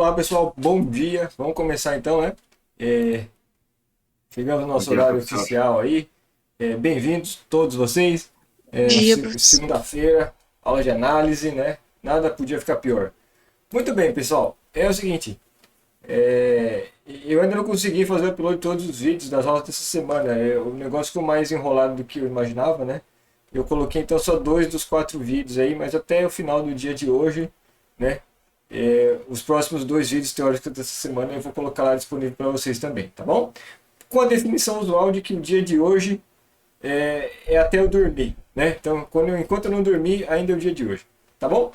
Olá pessoal, bom dia. Vamos começar então, né? É, Chegamos no Bom nosso dia, horário professor. oficial aí. Bem-vindos todos vocês. Dia, professor. Segunda-feira, aula de análise, né? Nada podia ficar pior. Muito bem, pessoal. É o seguinte, eu ainda não consegui fazer o upload de todos os vídeos das aulas dessa semana. O negócio ficou mais enrolado do que eu imaginava, né? Eu coloquei então só 2 dos 4 vídeos aí, mas até o final do dia de hoje, né? Os próximos 2 vídeos teóricos dessa semana eu vou colocar lá disponível para vocês também, tá bom? Com a definição usual de que o dia de hoje é até eu dormir, né? Então, enquanto eu não dormir, ainda é o dia de hoje, tá bom?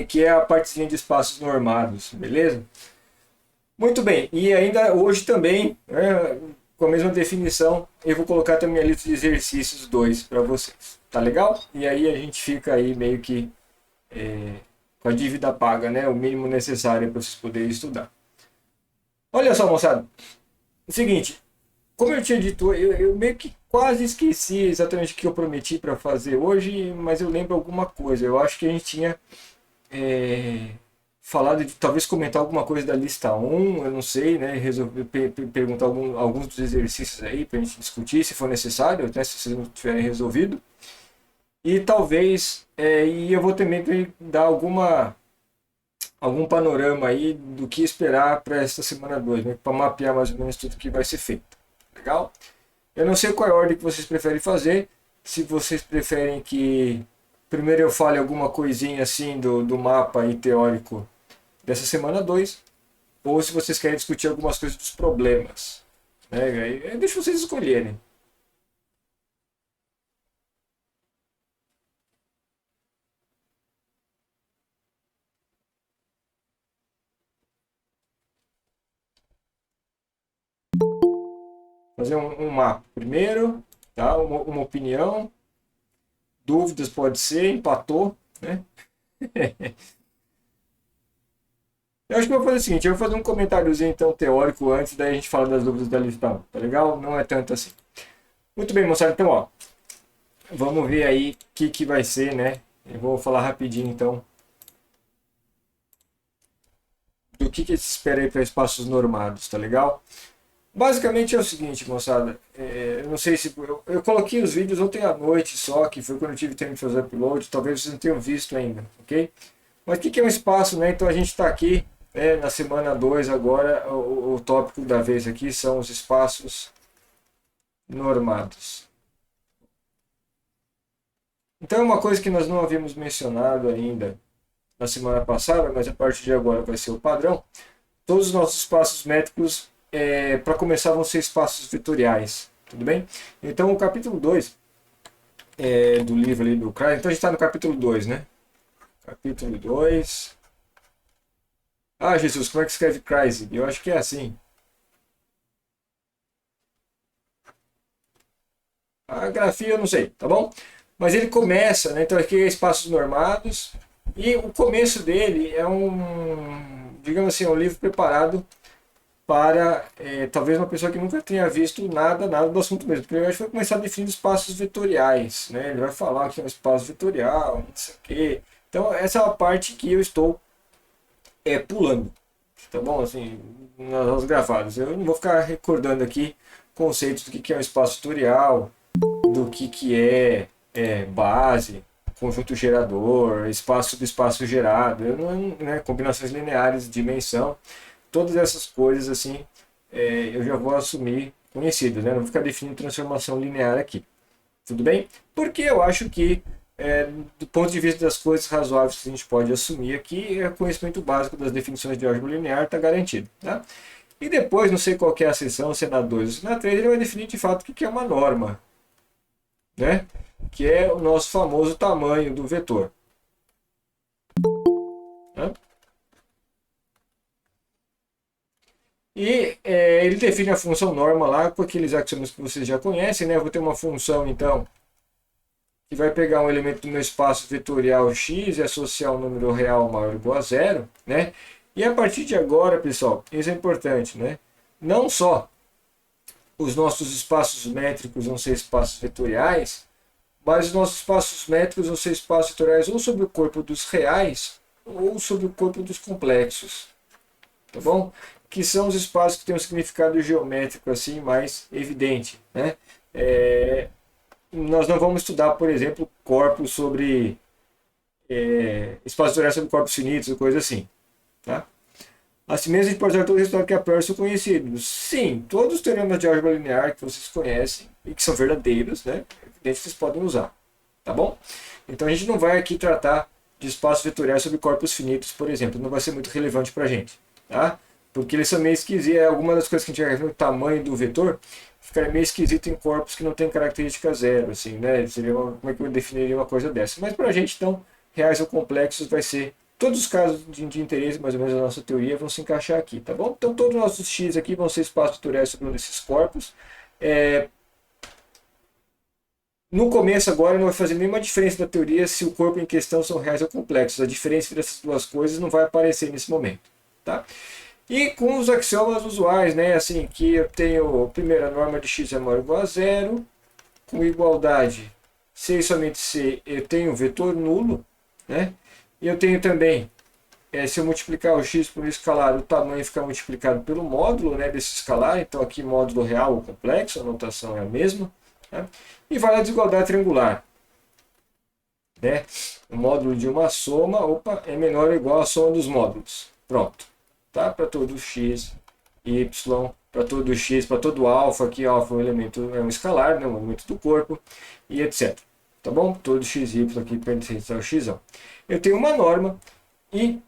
Que é a partezinha de espaços normados, beleza? Muito bem, e ainda hoje também, né, com a mesma definição, eu vou colocar também a lista de exercícios 2 para vocês, tá legal? E aí a gente fica aí meio que com a dívida paga, né? O mínimo necessário para vocês poderem estudar. Olha só, moçada, o seguinte, como eu tinha dito, eu meio que quase esqueci exatamente o que eu prometi para fazer hoje, mas eu lembro alguma coisa. Eu acho que a gente tinha é, falado de talvez comentar alguma coisa da lista um, eu não sei, né? Resolver perguntar alguns dos exercícios aí para a gente discutir, se for necessário, até se vocês não tiverem resolvido. E talvez, e eu vou também dar algum panorama aí do que esperar para esta semana 2, né? Para mapear mais ou menos tudo que vai ser feito. Legal? Eu não sei qual é a ordem que vocês preferem fazer. Se vocês preferem que primeiro eu fale alguma coisinha assim do mapa aí teórico dessa semana 2, ou se vocês querem discutir algumas coisas dos problemas. Né? Aí deixa vocês escolherem. Fazer um mapa primeiro, tá? Uma opinião, dúvidas pode ser, empatou, né? Eu acho que eu vou fazer o seguinte, eu vou fazer um comentáriozinho então teórico antes, daí a gente fala das dúvidas da lista 1, tá legal? Não é tanto assim. Muito bem, moçada, então ó, vamos ver aí o que vai ser, né? Eu vou falar rapidinho então do que se espera aí para espaços normados, tá legal? Basicamente é o seguinte, moçada, eu não sei se... Eu coloquei os vídeos ontem à noite só, que foi quando eu tive tempo de fazer upload, talvez vocês não tenham visto ainda, ok? Mas o que é um espaço, né? Então a gente está aqui, né, na semana 2 agora, o tópico da vez aqui são os espaços normados. Então é uma coisa que nós não havíamos mencionado ainda na semana passada, mas a partir de agora vai ser o padrão. Todos os nossos espaços métricos, para começar, vão ser espaços vetoriais, tudo bem? Então o capítulo 2 do livro ali do Kreis, então a gente está no capítulo 2, né? Capítulo 2. Ah, Jesus, como é que escreve Kreis? Eu acho que é assim. A grafia eu não sei, tá bom? Mas ele começa, né? Então aqui é espaços normados. E o começo dele é digamos assim, um livro preparado para talvez uma pessoa que nunca tenha visto nada do assunto mesmo. Porque hoje vai começar a definir espaços vetoriais, né? Ele vai falar que é um espaço vetorial, não sei o quê. Então essa é a parte que eu estou pulando, tá bom? Assim, nas aulas gravadas. Eu não vou ficar recordando aqui conceitos do que é um espaço vetorial, do que base, conjunto gerador, espaço subespaço gerado, eu não, né, combinações lineares de dimensão, todas essas coisas assim, eu já vou assumir conhecidas, né? Não vou ficar definindo transformação linear aqui. Tudo bem? Porque eu acho que, do ponto de vista das coisas razoáveis que a gente pode assumir aqui, o conhecimento básico das definições de álgebra linear está garantido. Tá? E depois, não sei qual que é a seção, se é na 2 ou se é na 3, ele vai definir de fato o que é uma norma, né? Que é o nosso famoso tamanho do vetor. Né? E ele define a função norma lá com aqueles axiomas que vocês já conhecem. Né? Eu vou ter uma função, então, que vai pegar um elemento do meu espaço vetorial x e associar um número real maior ou igual a zero. Né? E a partir de agora, pessoal, isso é importante. Né? Não só os nossos espaços métricos vão ser espaços vetoriais, mas os nossos espaços métricos vão ser espaços vetoriais ou sobre o corpo dos reais ou sobre o corpo dos complexos. tá bom? Que são os espaços que têm um significado geométrico assim mais evidente, né? Nós não vamos estudar, por exemplo, corpos sobre espaços vetoriais sobre corpos finitos, ou coisa assim, tá? Assim mesmo, a gente pode usar todo o resultado que a priori são conhecidos. Sim, todos os teoremas de álgebra linear que vocês conhecem e que são verdadeiros, né? É evidente que vocês podem usar, tá bom? Então a gente não vai aqui tratar de espaços vetoriais sobre corpos finitos, por exemplo, não vai ser muito relevante para a gente, tá? Porque eles são meio esquisitos, alguma das coisas que a gente vai ver no tamanho do vetor, ficaria meio esquisito em corpos que não tem característica zero, assim, né? Como é que eu definiria uma coisa dessa? Mas para a gente, então, reais ou complexos vai ser. Todos os casos de interesse, mais ou menos, da nossa teoria vão se encaixar aqui, tá bom? Então, todos os nossos x aqui vão ser espaços vetoriais sobre um desses corpos. No começo, agora, não vai fazer nenhuma diferença da teoria se o corpo em questão são reais ou complexos. A diferença entre essas duas coisas não vai aparecer nesse momento, tá? E com os axiomas usuais, né? Assim, que eu tenho, primeiro, a norma de x é maior ou igual a zero, com igualdade C e somente C, eu tenho um vetor nulo, né? E eu tenho também, se eu multiplicar o x por um escalar, o tamanho fica multiplicado pelo módulo, né, desse escalar. Então aqui módulo real ou complexo, a notação é a mesma. Né? E vale a desigualdade triangular. Né? O módulo de uma soma é menor ou igual à soma dos módulos. Pronto. Tá? Para todo x, y, para todo x, para todo alfa, aqui alfa é um elemento, é um escalar, né, um elemento do corpo, e etc. Tá bom? Todo x, y aqui pertence ao x. Eu tenho uma norma e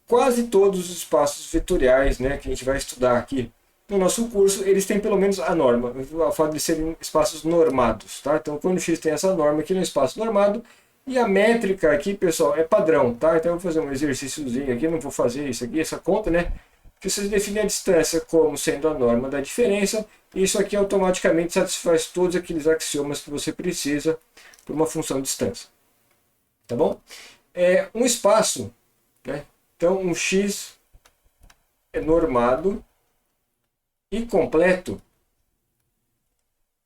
quase todos os espaços vetoriais, né, que a gente vai estudar aqui no nosso curso, eles têm pelo menos a norma, o fato de serem espaços normados. Tá? Então, quando o x tem essa norma aqui no espaço normado, e a métrica aqui, pessoal, é padrão. Tá? Então, eu vou fazer um exercíciozinho aqui, não vou fazer isso aqui, essa conta, né? Que vocês definem a distância como sendo a norma da diferença, e isso aqui automaticamente satisfaz todos aqueles axiomas que você precisa para uma função de distância. Tá bom? Um espaço, né? Então um x é normado e completo,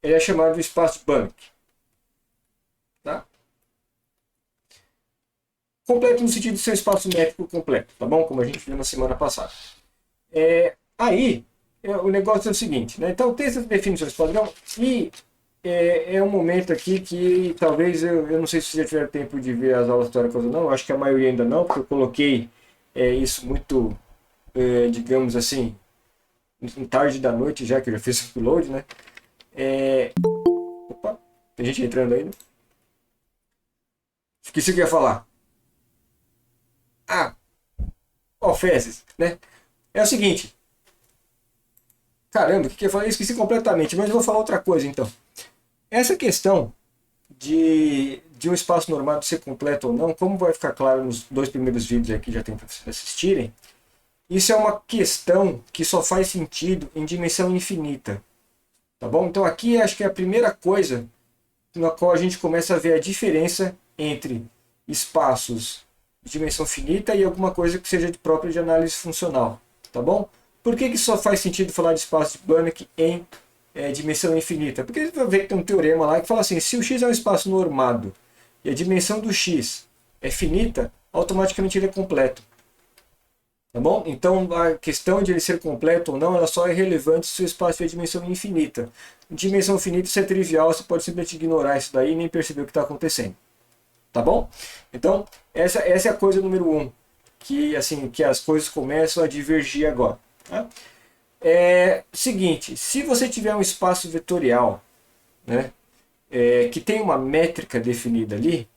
ele é chamado de espaço de Banach. Tá? Completo no sentido de ser um espaço métrico completo, tá bom? Como a gente viu na semana passada. O negócio é o seguinte, né? Então tem essas definições padrão e um momento aqui que talvez eu não sei se vocês já tiveram tempo de ver as aulas teóricas ou não, eu acho que a maioria ainda não, porque eu coloquei isso muito, digamos assim, em tarde da noite já, que eu já fiz o upload, né? Opa, tem gente entrando aí, né? Esqueci o que eu ia falar. Fezes, né? É o seguinte. Caramba, o que eu ia falar? Eu esqueci completamente, mas eu vou falar outra coisa então. Essa questão de um espaço normado ser completo ou não, como vai ficar claro nos 2 primeiros vídeos aqui que já tem para vocês assistirem, isso é uma questão que só faz sentido em dimensão infinita. Tá bom? Então aqui acho que é a primeira coisa na qual a gente começa a ver a diferença entre espaços de dimensão finita e alguma coisa que seja própria de análise funcional. Tá bom? Por que só faz sentido falar de espaço de Banach em dimensão infinita? Porque você vai ver que tem um teorema lá que fala assim, se o x é um espaço normado e a dimensão do x é finita, automaticamente ele é completo. Tá bom? Então a questão de ele ser completo ou não, ela só é relevante se o espaço tiver dimensão infinita. Dimensão finita isso é trivial, você pode simplesmente ignorar isso daí e nem perceber o que está acontecendo. Tá bom? Então essa é a coisa número 1, que as coisas começam a divergir agora. Tá? Seguinte, se você tiver um espaço vetorial, né, que tem uma métrica definida ali,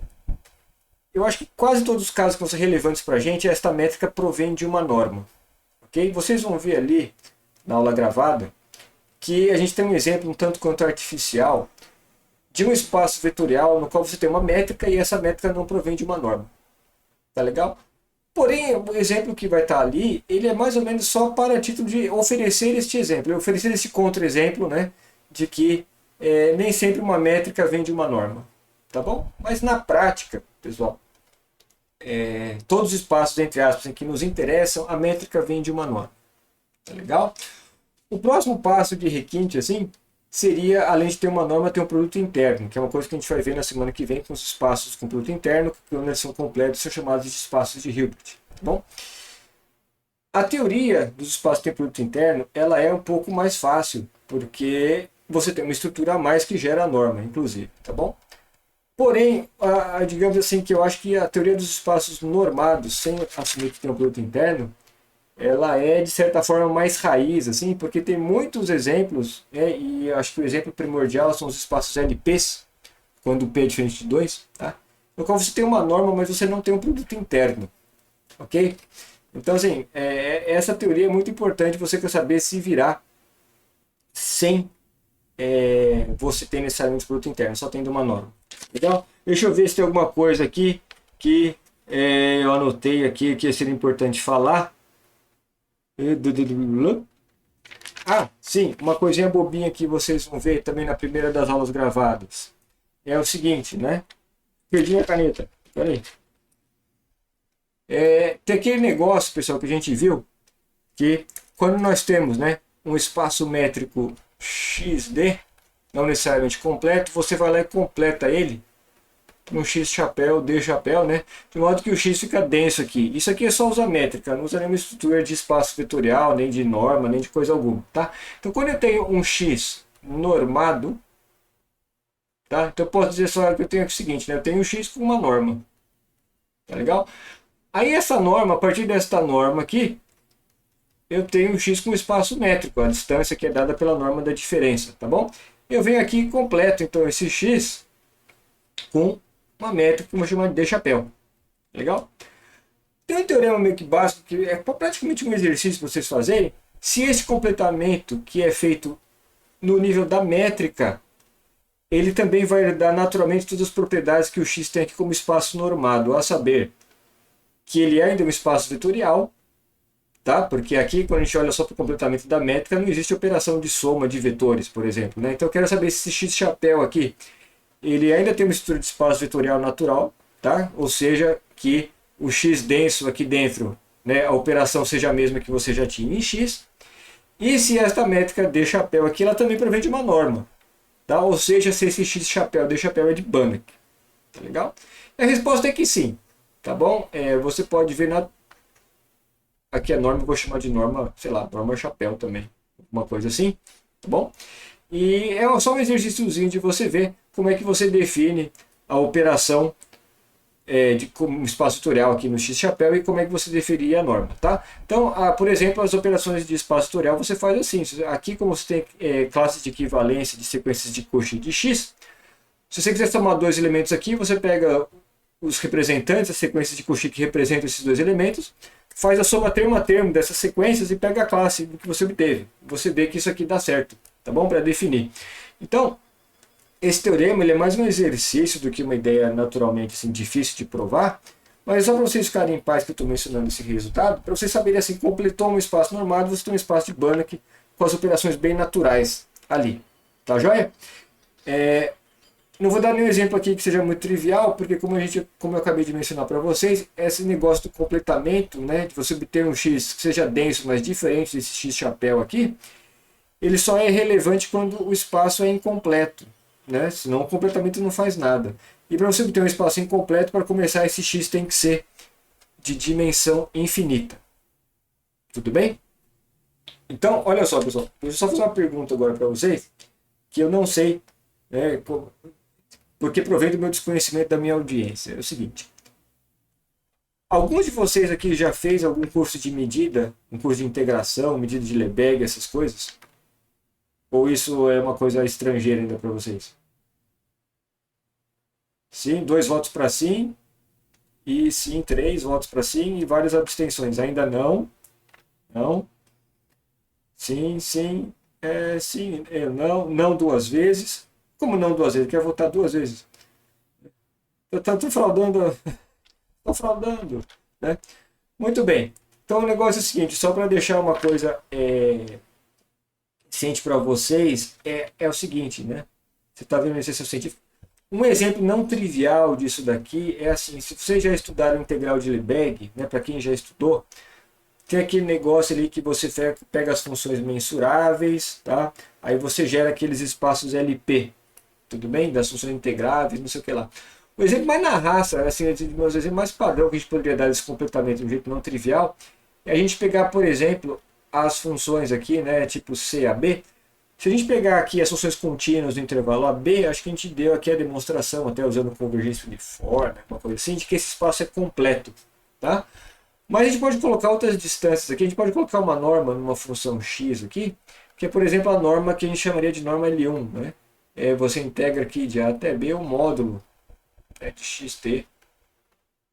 eu acho que quase todos os casos que vão ser relevantes para a gente, esta métrica provém de uma norma. Okay? Vocês vão ver ali, na aula gravada, que a gente tem um exemplo um tanto quanto artificial de um espaço vetorial no qual você tem uma métrica e essa métrica não provém de uma norma. Tá legal? Porém, o exemplo que vai estar ali, ele é mais ou menos só para título de oferecer este exemplo, oferecer esse contra-exemplo, né, de que nem sempre uma métrica vem de uma norma. Tá bom? Mas na prática, pessoal, todos os espaços, entre aspas, em que nos interessam, a métrica vem de uma norma. Tá legal? O próximo passo de requinte, assim, seria, além de ter uma norma, ter um produto interno, que é uma coisa que a gente vai ver na semana que vem com os espaços com produto interno, que quando eles são completos são chamados de espaços de Hilbert. Tá bom? A teoria dos espaços de produto interno, ela é um pouco mais fácil, porque você tem uma estrutura a mais que gera a norma, inclusive, tá bom? Porém, digamos assim, que eu acho que a teoria dos espaços normados, sem assumir que tem um produto interno, ela é de certa forma mais raiz, assim, porque tem muitos exemplos, né, e eu acho que o exemplo primordial são os espaços LPs, quando o P é diferente de 2, tá? No qual você tem uma norma, mas você não tem um produto interno, ok? Então, assim, essa teoria é muito importante, você quer saber se virar sem você ter necessariamente produto interno, só tendo uma norma. Então, deixa eu ver se tem alguma coisa aqui que eu anotei aqui que seria importante falar. Ah, sim, uma coisinha bobinha que vocês vão ver também na primeira das aulas gravadas. É o seguinte, né? Perdi a caneta. Peraí. Tem aquele negócio, pessoal, que a gente viu, que quando nós temos, né, um espaço métrico XD, não necessariamente completo, você vai lá e completa ele no X chapéu, D chapéu, né? De modo que o X fica denso aqui. Isso aqui é só usar métrica, não usa nenhuma estrutura de espaço vetorial, nem de norma, nem de coisa alguma, tá? Então quando eu tenho um X normado, tá? Então eu posso dizer só que eu tenho aqui o seguinte, né? Eu tenho um X com uma norma, tá legal? Aí essa norma, a partir desta norma aqui, eu tenho um X com espaço métrico, a distância que é dada pela norma da diferença, tá bom? Eu venho aqui e completo, então, esse X com uma métrica que eu vou chamar de D chapéu. Legal? Tem um teorema meio que básico, que é praticamente um exercício para vocês fazerem. Se esse completamento que é feito no nível da métrica, ele também vai dar naturalmente todas as propriedades que o X tem aqui como espaço normado, a saber, que ele ainda é um espaço vetorial, tá? Porque aqui, quando a gente olha só para o completamento da métrica, não existe operação de soma de vetores, por exemplo, né? Então eu quero saber se esse X chapéu aqui, ele ainda tem uma estrutura de espaço vetorial natural, tá? Ou seja, que o X denso aqui dentro, né, a operação seja a mesma que você já tinha em X. E se esta métrica D chapéu aqui, ela também provém de uma norma, tá? Ou seja, se esse X chapéu D chapéu é de Banach, tá legal? E a resposta é que sim, tá bom? Você pode ver aqui a norma, eu vou chamar de norma, sei lá, norma chapéu também, uma coisa assim, tá bom? E é só um exercíciozinho de você ver como é que você define a operação de espaço vetorial aqui no X chapéu e como é que você definiria a norma, tá? Então, por exemplo, as operações de espaço vetorial você faz assim. Aqui, como você tem classes de equivalência de sequências de Cauchy de X, se você quiser somar dois elementos aqui, você pega os representantes, as sequências de Cauchy que representam esses dois elementos, faz a soma termo a termo dessas sequências e pega a classe que você obteve. Você vê que isso aqui dá certo, tá bom? Para definir. Então, esse teorema ele é mais um exercício do que uma ideia naturalmente assim, difícil de provar, mas só para vocês ficarem em paz que eu estou mencionando esse resultado, para vocês saberem assim, completou um espaço normado, você tem um espaço de Banach com as operações bem naturais ali. Tá joia? Não vou dar nenhum exemplo aqui que seja muito trivial, porque como eu acabei de mencionar para vocês, esse negócio do completamento, né, de você obter um X que seja denso, mas diferente desse X chapéu aqui, ele só é relevante quando o espaço é incompleto, né? Senão o completamento não faz nada. E para você obter um espaço incompleto, para começar, esse X tem que ser de dimensão infinita. Tudo bem? Então, olha só, pessoal. Deixa eu só fazer uma pergunta agora para vocês, que eu não sei, né, porque provém do meu desconhecimento da minha audiência. É o seguinte. Alguns de vocês aqui já fez algum curso de medida, um curso de integração, medida de Lebesgue, essas coisas? Ou isso é uma coisa estrangeira ainda para vocês? Sim, 2 votos para sim. E sim, 3 votos para sim e várias abstenções. Ainda não. Não. Sim, sim. Sim, não. Não 2 vezes. Como não 2 vezes? Quer votar 2 vezes? Estou fraudando. Estou fraudando. Né? Muito bem. Então o negócio é o seguinte, só para deixar uma coisa ciente para vocês, é o seguinte, né? Você está vendo esse científico? Um exemplo não trivial disso daqui é assim, se vocês já estudaram integral de Lebesgue, né, para quem já estudou, tem aquele negócio ali que você pega as funções mensuráveis, tá? Aí você gera aqueles espaços LP, tudo bem? Das funções integráveis, não sei o que lá. O exemplo mais na raça, assim, um dos exemplos mais padrão que a gente poderia dar desse completamento de um jeito não trivial, a gente pegar, por exemplo, as funções aqui, né, tipo C a B. Se a gente pegar aqui as funções contínuas do intervalo AB, acho que a gente deu aqui a demonstração, até usando convergência uniforme, uma coisa assim, de que esse espaço é completo. Tá? Mas a gente pode colocar outras distâncias aqui, a gente pode colocar uma norma numa função x aqui, que é, por exemplo, a norma que a gente chamaria de norma L1. Né? Você integra aqui de A até B o módulo, né, de xt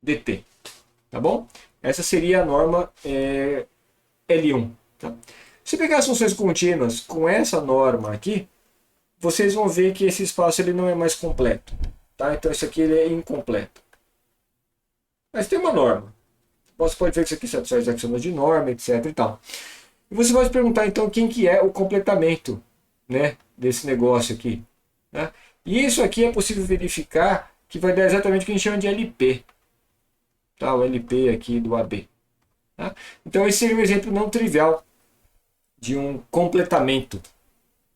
dt. Tá bom? Essa seria a norma L1. Tá? Se pegar as funções contínuas com essa norma aqui, vocês vão ver que esse espaço ele não é mais completo. Tá? Então isso aqui ele é incompleto. Mas tem uma norma. Você pode ver que isso aqui satisfaz as axiomas de norma, etc. E tal. E você vai se perguntar então quem que é o completamento, né, desse negócio aqui. Né? E isso aqui é possível verificar que vai dar exatamente o que a gente chama de LP. Tá? O LP aqui do AB. Tá? Então esse seria um exemplo não trivial de um completamento,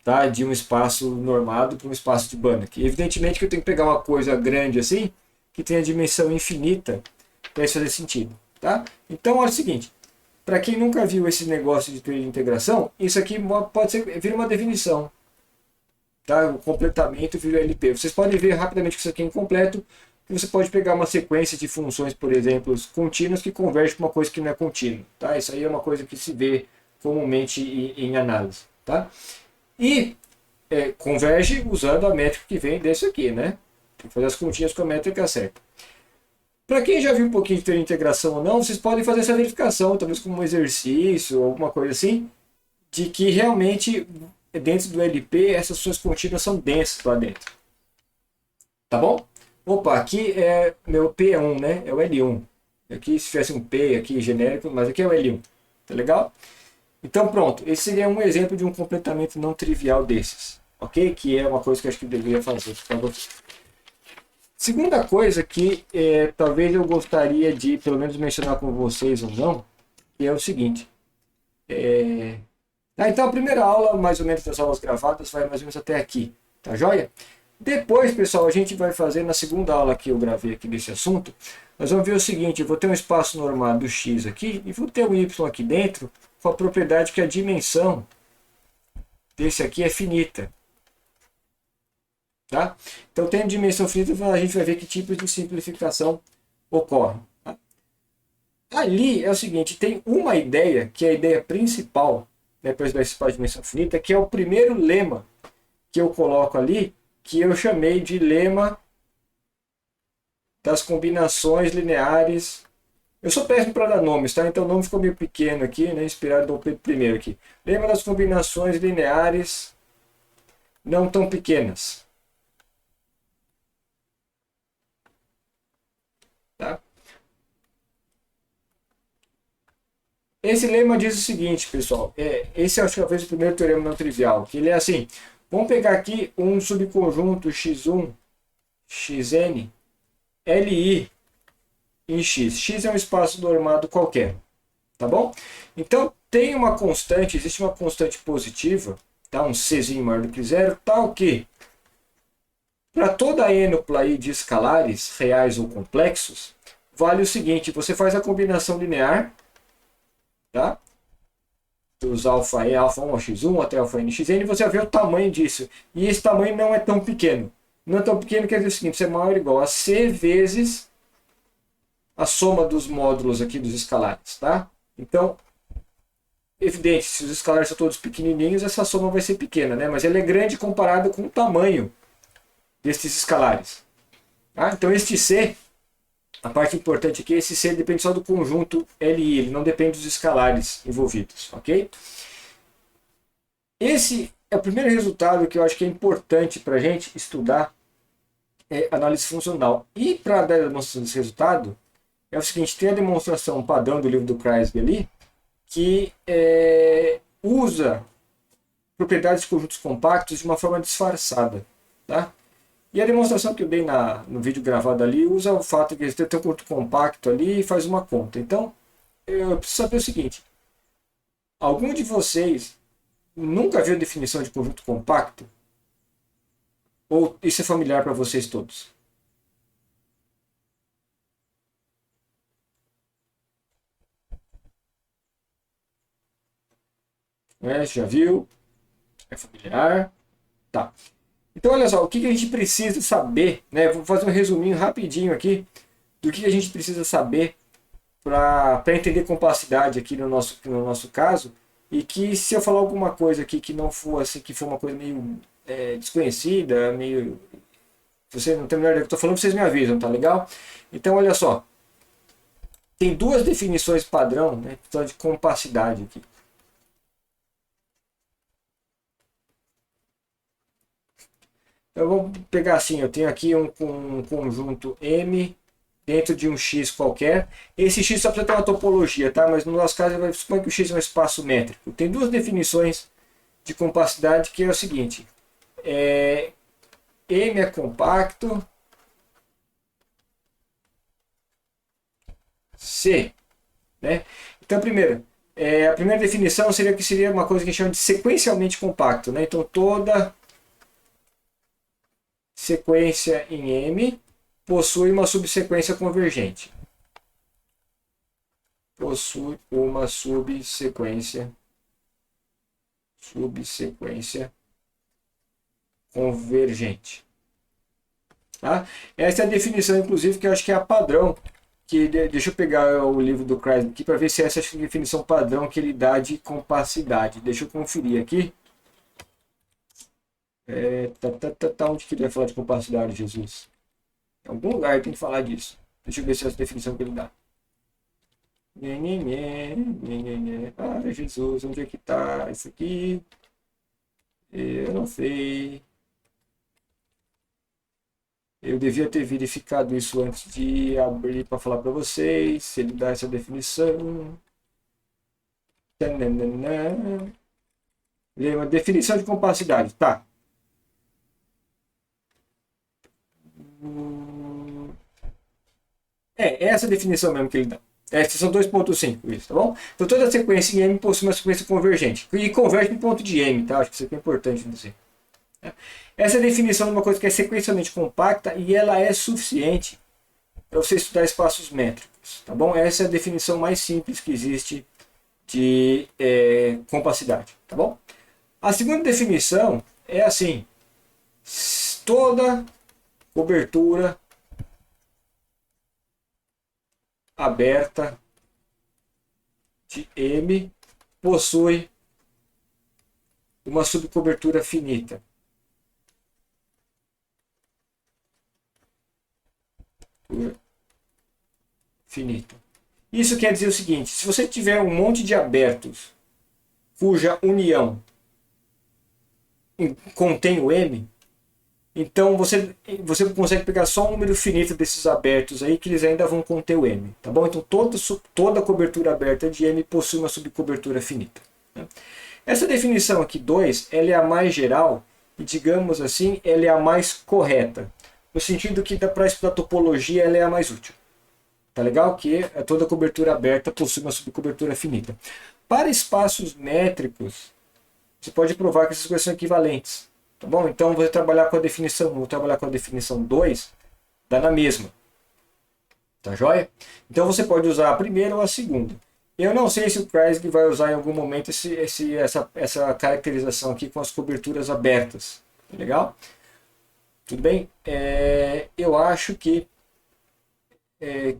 tá? De um espaço normado para um espaço de Banach. Evidentemente que eu tenho que pegar uma coisa grande assim, que tenha dimensão infinita, para isso fazer sentido. Tá? Então, olha o seguinte, para quem nunca viu esse negócio de teoria de integração, isso aqui pode ser, vira uma definição. Tá? O completamento vira LP. Vocês podem ver rapidamente que isso aqui é incompleto, que você pode pegar uma sequência de funções, por exemplo, contínuas que convergem para uma coisa que não é contínua. Tá? Isso aí é uma coisa que se vê comumente em análise. Tá? E converge usando a métrica que vem desse aqui. Né? Tem que fazer as continhas com a métrica certa. Para quem já viu um pouquinho de teoria de integração ou não, vocês podem fazer essa verificação, talvez como um exercício ou alguma coisa assim, de que realmente dentro do LP essas funções contínuas são densas lá dentro. Tá bom? Opa, aqui é meu P1, né? É o L1. Aqui se tivesse um P aqui genérico, mas aqui é o L1. Tá legal? Então pronto, esse seria um exemplo de um completamento não trivial desses. Ok? Que é uma coisa que eu acho que eu deveria fazer para vocês. Segunda coisa que talvez eu gostaria de pelo menos mencionar com vocês ou não, que é o seguinte. Então a primeira aula, mais ou menos das aulas gravadas, vai mais ou menos até aqui. Tá joia? Depois, pessoal, a gente vai fazer na segunda aula que eu gravei aqui desse assunto, nós vamos ver o seguinte, eu vou ter um espaço normado x aqui e vou ter um y aqui dentro com a propriedade que a dimensão desse aqui é finita. Tá? Então, tendo dimensão finita, a gente vai ver que tipos de simplificação ocorrem. Tá? Ali é o seguinte, tem uma ideia, que é a ideia principal, né, para esse espaço de dimensão finita, que é o primeiro lema que eu coloco ali, que eu chamei de lema das combinações lineares. Eu sou péssimo para dar nomes, tá? Então o nome ficou meio pequeno aqui, né? Inspirado do primeiro aqui. Lema das combinações lineares não tão pequenas. Tá? Esse lema diz o seguinte, pessoal. Esse é, acho que talvez o primeiro teorema não trivial. Que ele é assim. Vamos pegar aqui um subconjunto x1, xn, li em x. X é um espaço normado qualquer. Tá bom? Então, tem uma constante, existe uma constante positiva, tá? Um czinho maior do que zero, tal que para toda a ênupla aí de escalares reais ou complexos, vale o seguinte, você faz a combinação linear, tá? Dos alfa e alfa 1 a x1 até alfa n xn, e você vai ver o tamanho disso. E esse tamanho não é tão pequeno. Não é tão pequeno, quer dizer o seguinte, isso é maior ou igual a c vezes a soma dos módulos aqui dos escalares, tá? Então, evidente, se os escalares são todos pequenininhos, essa soma vai ser pequena, né? Mas ela é grande comparada com o tamanho destes escalares. Tá? Então, este C, a parte importante aqui, esse C depende só do conjunto LI, ele não depende dos escalares envolvidos, ok? Esse é o primeiro resultado que eu acho que é importante para a gente estudar análise funcional. E para dar a demonstração desse resultado, é o seguinte, tem a demonstração padrão do livro do Kreisby ali, que usa propriedades de conjuntos compactos de uma forma disfarçada. Tá? E a demonstração que eu dei no vídeo gravado ali usa o fato que tem um conjunto compacto ali e faz uma conta. Então, eu preciso saber o seguinte. Algum de vocês nunca viu a definição de conjunto compacto? Ou isso é familiar para vocês todos? né? Você já viu? É familiar. Tá. Então, olha só, o que a gente precisa saber, né? Vou fazer um resuminho rapidinho aqui do que a gente precisa saber para entender compacidade aqui no nosso caso. E que se eu falar alguma coisa aqui que não for assim, que for uma coisa meio desconhecida, meio. Se você não tem a menor ideia do que eu estou falando, vocês me avisam, tá legal? Então, olha só. Tem duas definições padrão, né, de compacidade aqui. Eu vou pegar assim, eu tenho aqui um conjunto M dentro de um X qualquer. Esse X só precisa ter uma topologia, tá? Mas no nosso caso, vai supor que o X é um espaço métrico. Tem duas definições de compacidade que é o seguinte. M é compacto. C, né? Então, primeiro, a primeira definição seria uma coisa que a gente chama de sequencialmente compacto, né? Então, toda sequência em M possui uma subsequência convergente. Possui uma subsequência convergente. Tá? Essa é a definição, inclusive, que eu acho que é a padrão. Deixa eu pegar o livro do Kreisler aqui para ver se essa é a definição padrão que ele dá de compacidade. Deixa eu conferir aqui. Onde que ele vai falar de compacidade, Jesus? Em algum lugar tem que falar disso. Deixa eu ver se é essa definição que ele dá. Ah, Jesus, onde é que está isso aqui? Eu não sei. Eu devia ter verificado isso antes de abrir para falar para vocês. Se ele dá essa definição. Uma definição de compacidade. Tá. É essa definição mesmo que ele dá. Esses são 2.5, isso, tá bom? Então toda sequência em M possui uma sequência convergente. E converge no ponto de M, tá? Acho que isso aqui é importante dizer. Essa é a definição de uma coisa que é sequencialmente compacta e ela é suficiente para você estudar espaços métricos, tá bom? Essa é a definição mais simples que existe de compacidade, tá bom? A segunda definição é assim: toda cobertura aberta de M possui uma subcobertura finita. Finita. Isso quer dizer o seguinte: se você tiver um monte de abertos cuja união contém o M, então você consegue pegar só um número finito desses abertos aí que eles ainda vão conter o M, tá bom? Então toda cobertura aberta de M possui uma subcobertura finita. Né? Essa definição aqui 2, ela é a mais geral e, digamos assim, ela é a mais correta, no sentido que para estudar topologia ela é a mais útil. Tá legal? Que toda cobertura aberta possui uma subcobertura finita. Para espaços métricos, você pode provar que essas coisas são equivalentes. Tá bom? Então, vou trabalhar com a definição 1, vou trabalhar com a definição 2, dá na mesma. Tá joia? Então, você pode usar a primeira ou a segunda. Eu não sei se o Kreisler vai usar em algum momento essa caracterização aqui com as coberturas abertas. Tá legal? Tudo bem? Eu acho que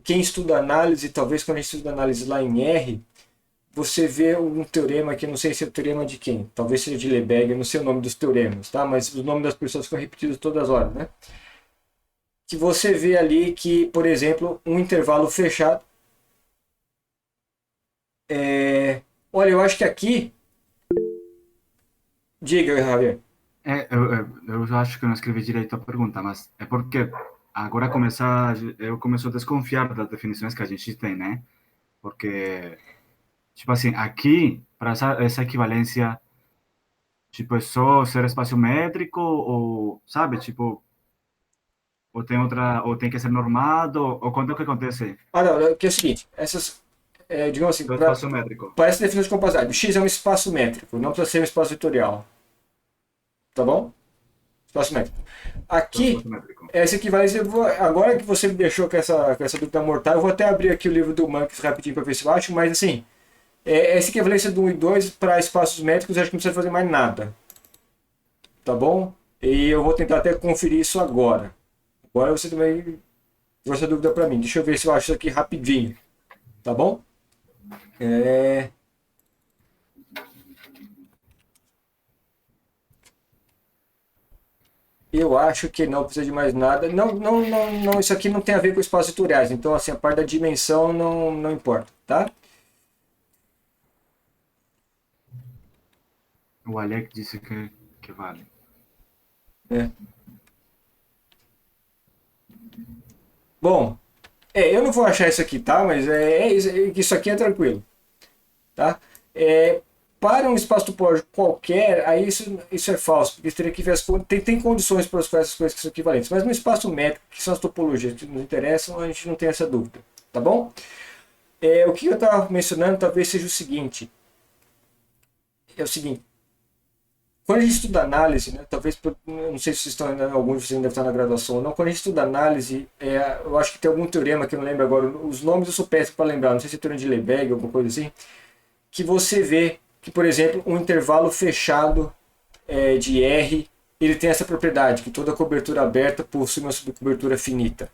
quem estuda análise, talvez quando a gente estuda análise lá em R, você vê um teorema que eu não sei se é o teorema de quem, talvez seja de Lebesgue, eu não sei o nome dos teoremas, tá? Mas os nomes das pessoas ficam repetidos todas as horas, né? Que você vê ali que, por exemplo, um intervalo fechado. Olha, eu acho que aqui. Diga, Javier. Eu acho que não escrevi direito a pergunta, mas é porque agora eu começo a desconfiar das definições que a gente tem, né? Porque, tipo assim, aqui, para essa equivalência, tipo, é só ser espaço métrico ou, sabe, tipo, ou tem que ser normado, ou quando é que acontece? Não, que é o seguinte, digamos assim, Do espaço métrico. para essa definição de compacidade, o X é um espaço métrico, não precisa ser um espaço vetorial. Tá bom? Espaço métrico. Aqui, Espaço métrico. essa equivalência, agora que você me deixou com essa dúvida mortal, eu vou até abrir aqui o livro do Monks rapidinho para ver se eu acho, mas assim, Essa equivalência do 1 e 2 para espaços métricos, eu acho que não precisa fazer mais nada. Tá bom? E eu vou tentar até conferir isso agora. Agora você também trouxe essa dúvida para mim. Deixa eu ver se eu acho isso aqui rapidinho. Tá bom? Eu acho que não precisa de mais nada. Não, isso aqui não tem a ver com espaços vetoriais. Então, assim, a parte da dimensão não importa, tá? O Alec disse que vale. É. Bom, eu não vou achar isso aqui, tá? Mas isso aqui é tranquilo, tá? Para um espaço topológico qualquer, aí isso é falso, porque teria que ver tem condições para as coisas que são equivalentes. Mas no espaço métrico, que são as topologias que nos interessam, a gente não tem essa dúvida, tá bom? O que eu estava mencionando talvez seja o seguinte. É o seguinte. Quando a gente estuda análise, né, talvez, não sei se vocês estão ainda, alguns de vocês ainda estão na graduação ou não, quando a gente estuda análise, eu acho que tem algum teorema que eu não lembro agora, os nomes eu sou péssimo para lembrar, não sei se é teorema de Lebesgue ou alguma coisa assim, que você vê que, por exemplo, um intervalo fechado de R, ele tem essa propriedade, que toda cobertura aberta possui uma subcobertura finita.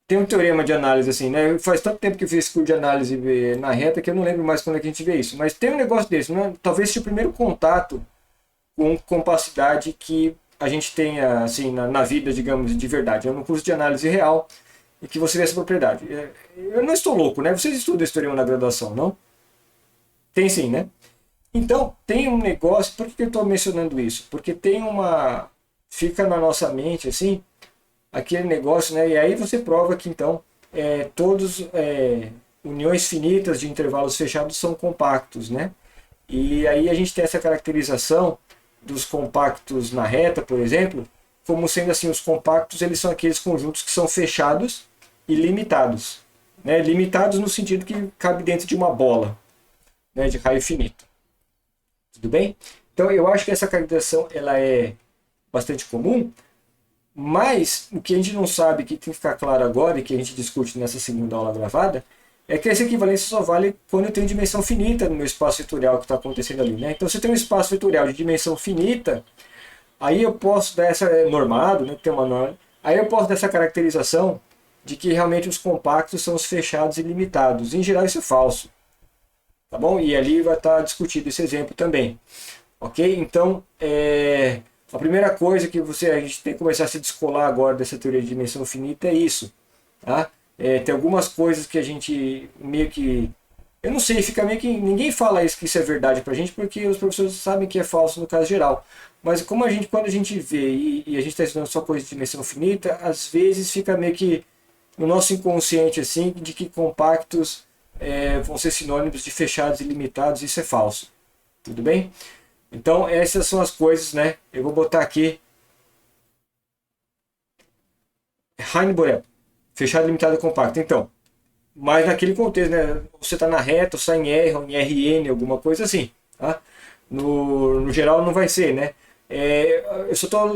Tem um teorema de análise assim, né? Faz tanto tempo que eu fiz curso de análise na reta que eu não lembro mais quando é que a gente vê isso. Mas tem um negócio desse, né? Talvez seja o primeiro contato com compacidade que a gente tenha assim, na vida, digamos, de verdade. É um curso de análise real e que você vê essa propriedade. Eu não estou louco, né? Vocês estudam esse teorema na graduação, não? Tem sim, né? Então, tem um negócio... Por que eu estou mencionando isso? Porque tem uma... Fica na nossa mente, assim, aquele negócio, né? E aí você prova que, então, todos uniões finitas de intervalos fechados são compactos, né? E aí a gente tem essa caracterização dos compactos na reta, por exemplo, como sendo assim, os compactos eles são aqueles conjuntos que são fechados e limitados, né? Limitados no sentido que cabe dentro de uma bola, né? De raio finito. Tudo bem? Então eu acho que essa caracterização ela é bastante comum, mas o que a gente não sabe, que tem que ficar claro agora e que a gente discute nessa segunda aula gravada, é que essa equivalência só vale quando eu tenho dimensão finita no meu espaço vetorial que está acontecendo ali, né? Então, se eu tenho um espaço vetorial de dimensão finita, aí eu posso dar essa normado, né? Tem uma norma. Aí eu posso dar essa caracterização de que realmente os compactos são os fechados e limitados. Em geral, isso é falso, tá bom? E ali vai estar discutido esse exemplo também, ok? Então, a primeira coisa que a gente tem que começar a se descolar agora dessa teoria de dimensão finita é isso, tá? Tem algumas coisas que a gente meio que... Eu não sei, fica meio que... Ninguém fala isso, que isso é verdade pra gente, porque os professores sabem que é falso no caso geral. Mas quando a gente vê e a gente está estudando só coisa de dimensão finita, às vezes fica meio que no nosso inconsciente, assim, de que compactos vão ser sinônimos de fechados e limitados, isso é falso. Tudo bem? Então, essas são as coisas, né? Eu vou botar aqui Heine-Borel. Fechado, limitado e compacto. Então, mas naquele contexto, né? Você está na reta, ou sai em R, ou em RN, alguma coisa assim. Tá? No geral não vai ser, né? Eu só estou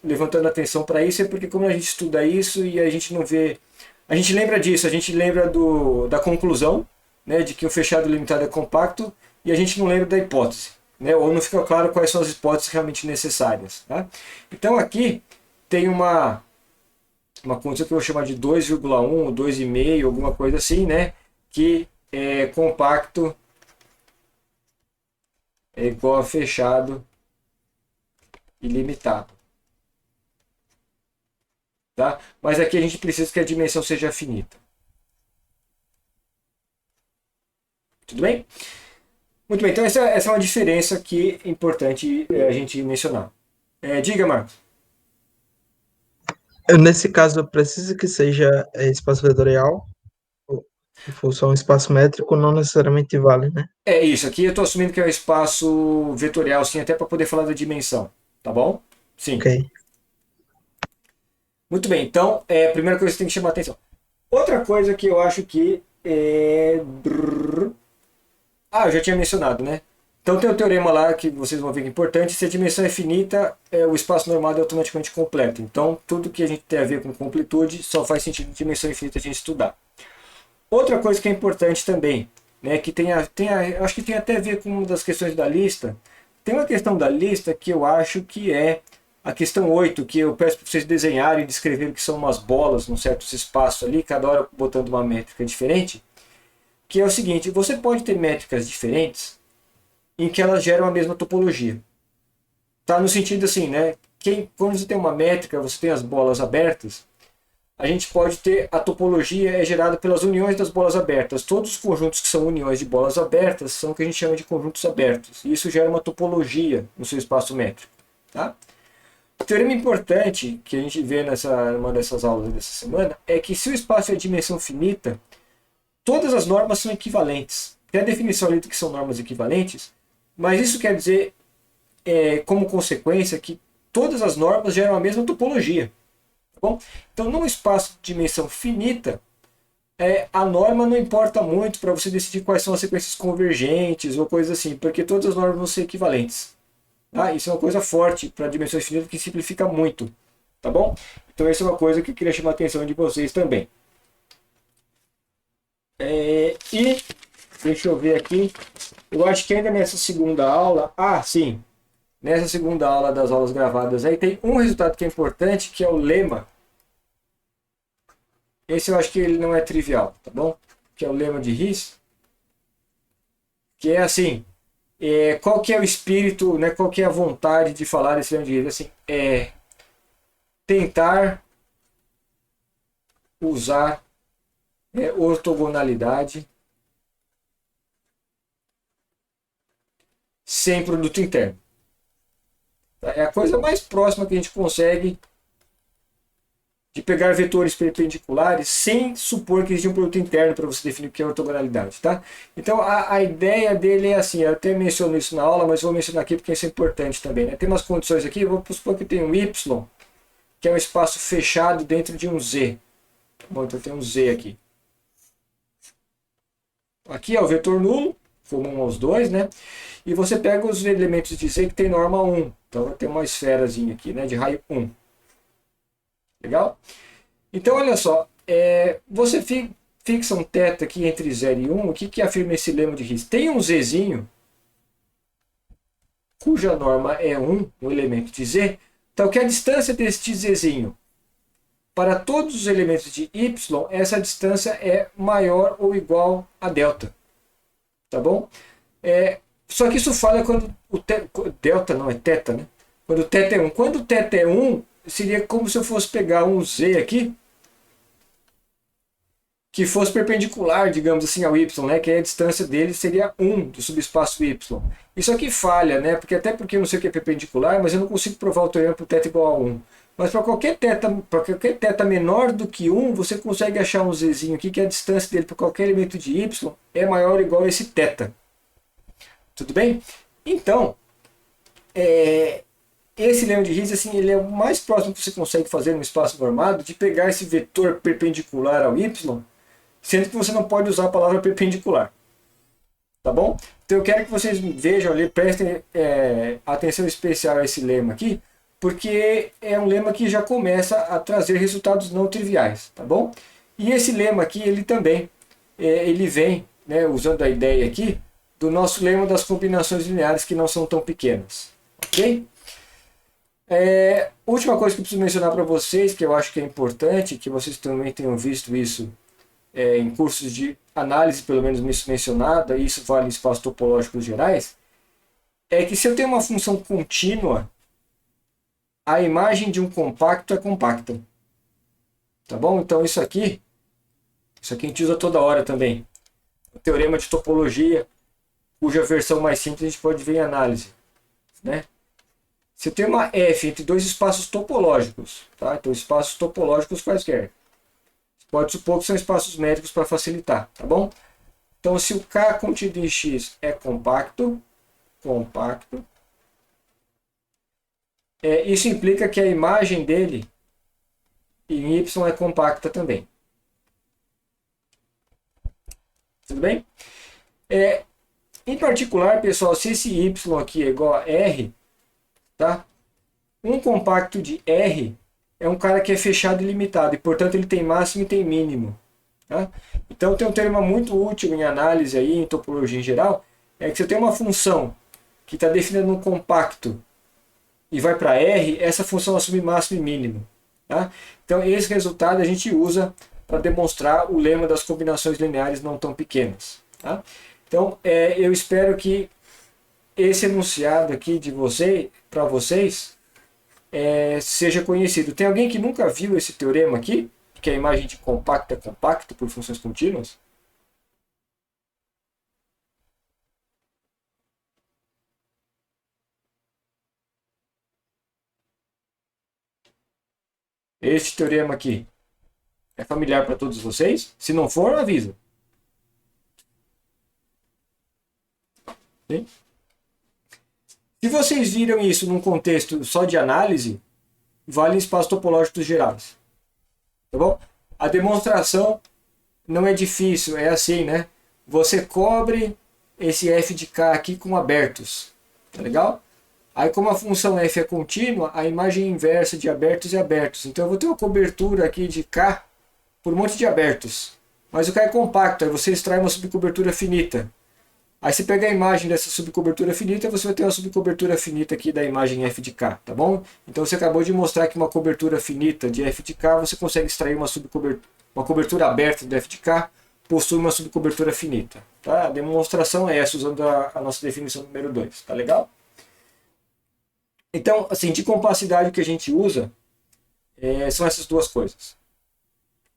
levantando atenção para isso, é porque como a gente estuda isso e a gente não vê... A gente lembra disso, a gente lembra da conclusão, né? De que o fechado, limitado é compacto, e a gente não lembra da hipótese, né? Ou não fica claro quais são as hipóteses realmente necessárias. Tá? Então aqui tem uma condição que eu vou chamar de 2,1, 2,5, alguma coisa assim, né? Que compacto é igual a fechado e limitado. Tá? Mas aqui a gente precisa que a dimensão seja finita. Tudo bem? Muito bem, então essa é uma diferença que é importante a gente mencionar. Diga, Marcos. Nesse caso, eu preciso que seja espaço vetorial, ou se for só um espaço métrico, não necessariamente vale, né? É isso, aqui eu estou assumindo que é um espaço vetorial, sim, até para poder falar da dimensão. Tá bom? Sim. Ok. Muito bem, então, a primeira coisa que você tem que chamar a atenção. Outra coisa que eu acho que eu já tinha mencionado, né? Então tem o teorema lá que vocês vão ver que é importante. Se a dimensão é finita, o espaço normado é automaticamente completo. Então tudo que a gente tem a ver com completude só faz sentido em dimensão infinita a gente estudar. Outra coisa que é importante também, né, que acho que tem até a ver com uma das questões da lista. Tem uma questão da lista que eu acho que é a questão 8, que eu peço para vocês desenharem e descreverem que são umas bolas num certo espaço ali, cada hora botando uma métrica diferente, que é o seguinte: você pode ter métricas diferentes em que elas geram a mesma topologia. Tá no sentido assim, né? Quando você tem uma métrica, você tem as bolas abertas, a gente pode ter a topologia é gerada pelas uniões das bolas abertas. Todos os conjuntos que são uniões de bolas abertas são o que a gente chama de conjuntos abertos. E isso gera uma topologia no seu espaço métrico. Tá? O teorema importante que a gente vê numa dessas aulas dessa semana é que se o espaço é dimensão finita, todas as normas são equivalentes. Tem a definição ali de que são normas equivalentes, mas isso quer dizer, como consequência, que todas as normas geram a mesma topologia. Tá bom? Então, num espaço de dimensão finita, a norma não importa muito para você decidir quais são as sequências convergentes ou coisas assim, porque todas as normas vão ser equivalentes. Tá? Isso é uma coisa forte para dimensões finitas que simplifica muito. Tá bom? Então, essa é uma coisa que eu queria chamar a atenção de vocês também. E deixa eu ver aqui. Eu acho que ainda nessa segunda aula. Sim. Nessa segunda aula das aulas gravadas aí tem um resultado que é importante, que é o lema. Esse eu acho que ele não é trivial, tá bom? Que é o lema de Riesz. Que é assim, qual que é o espírito, né? Qual que é a vontade de falar desse lema de Riesz? Assim, tentar usar ortogonalidade sem produto interno. É a coisa mais próxima que a gente consegue de pegar vetores perpendiculares sem supor que existe um produto interno para você definir o que é ortogonalidade. Tá? Então a ideia dele é assim, eu até menciono isso na aula, mas vou mencionar aqui porque isso é importante também. Né? Tem umas condições aqui, vou supor que tem um Y, que é um espaço fechado dentro de um Z. Bom, então tem um Z aqui. Aqui é o vetor nulo, comum aos dois, né? E você pega os elementos de Z que tem norma 1. Então vai ter uma esferazinha aqui, né, de raio 1. Legal? Então olha só, você fixa um θ aqui entre 0 e 1. O que afirma esse lema de Riesz? Tem um Zzinho, cuja norma é 1, um elemento de Z. Então que a distância deste Zzinho para todos os elementos de Y, essa distância é maior ou igual a delta. Tá bom? Só que isso falha quando o delta não é θ, né? Quando o θ é 1. Quando o θ é 1, seria como se eu fosse pegar um Z aqui, que fosse perpendicular, digamos assim, ao Y, né? Que a distância dele seria 1 do subespaço Y. Isso aqui falha, né? Até porque eu não sei o que é perpendicular, mas eu não consigo provar o teorema para o θ igual a 1. Mas para qualquer θ menor do que 1, você consegue achar um Zzinho aqui, que a distância dele para qualquer elemento de Y é maior ou igual a esse θ. Tudo bem? Então, esse lema de Riesz, assim, ele é o mais próximo que você consegue fazer no espaço normado de pegar esse vetor perpendicular ao Y, sendo que você não pode usar a palavra perpendicular. Tá bom? Então eu quero que vocês vejam ali, prestem atenção especial a esse lema aqui, porque é um lema que já começa a trazer resultados não triviais, tá bom? E esse lema aqui, ele também, ele vem, né, usando a ideia aqui, do nosso lema das combinações lineares que não são tão pequenas, ok? Última coisa que eu preciso mencionar para vocês, que eu acho que é importante, que vocês também tenham visto isso em cursos de análise, pelo menos mencionada, e isso vale em espaços topológicos gerais, é que se eu tenho uma função contínua, a imagem de um compacto é compacta. Tá bom? Então isso aqui a gente usa toda hora também. O teorema de topologia, cuja versão mais simples a gente pode ver em análise, né? Se eu tenho uma F entre dois espaços topológicos, tá? Então espaços topológicos quaisquer. Você pode supor que são espaços métricos para facilitar, tá bom? Então se o K contido em X é compacto, isso implica que a imagem dele em Y é compacta também. Tudo bem? Em particular, pessoal, se esse Y aqui é igual a R, tá? Um compacto de R é um cara que é fechado e limitado, e portanto ele tem máximo e tem mínimo. Tá? Então tem um termo muito útil em análise aí, em topologia em geral, é que você tem uma função que está definida num compacto e vai para R, essa função assume máximo e mínimo. Tá? Então esse resultado a gente usa para demonstrar o lema das combinações lineares não tão pequenas. Tá? Então eu espero que esse enunciado aqui de para vocês seja conhecido. Tem alguém que nunca viu esse teorema aqui? Que a imagem de compacto é compacto por funções contínuas? Este teorema aqui é familiar para todos vocês? Se não for, avisa. Sim? Se vocês viram isso num contexto só de análise, vale espaços topológicos gerais. Tá bom? A demonstração não é difícil, é assim, né? Você cobre esse f de k aqui com abertos. Tá legal? Aí, como a função f é contínua, a imagem inversa de abertos é abertos. Então, eu vou ter uma cobertura aqui de k por um monte de abertos. Mas o k é compacto, aí você extrai uma subcobertura finita. Aí você pega a imagem dessa subcobertura finita, você vai ter uma subcobertura finita aqui da imagem f de k, tá bom? Então você acabou de mostrar que uma cobertura finita de f de k, você consegue extrair uma cobertura aberta de f de k, possui uma subcobertura finita. Tá? A demonstração é essa, usando a nossa definição número 2, tá legal? Então, assim, de compacidade que a gente usa, são essas duas coisas.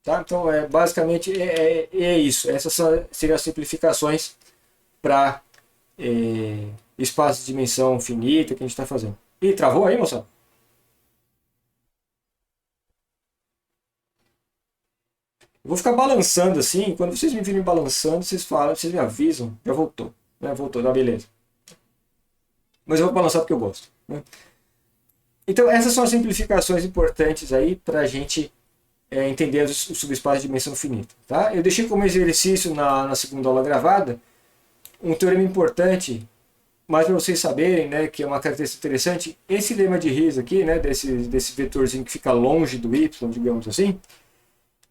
Tá? Então, basicamente, é isso. Essas seriam as simplificações para espaço de dimensão finita que a gente está fazendo. Ih, travou aí, moçada? Eu vou ficar balançando assim, quando vocês me virem balançando, vocês falam, vocês me avisam, já voltou. Né? Voltou, tá beleza. Mas eu vou balançar porque eu gosto. Né? Então, essas são as simplificações importantes aí para a gente entender o subespaço de dimensão finita. Tá? Eu deixei como exercício na segunda aula gravada um teorema importante, mas para vocês saberem, né, que é uma característica interessante, esse lema de Riesz aqui, né, desse vetorzinho que fica longe do y, digamos assim,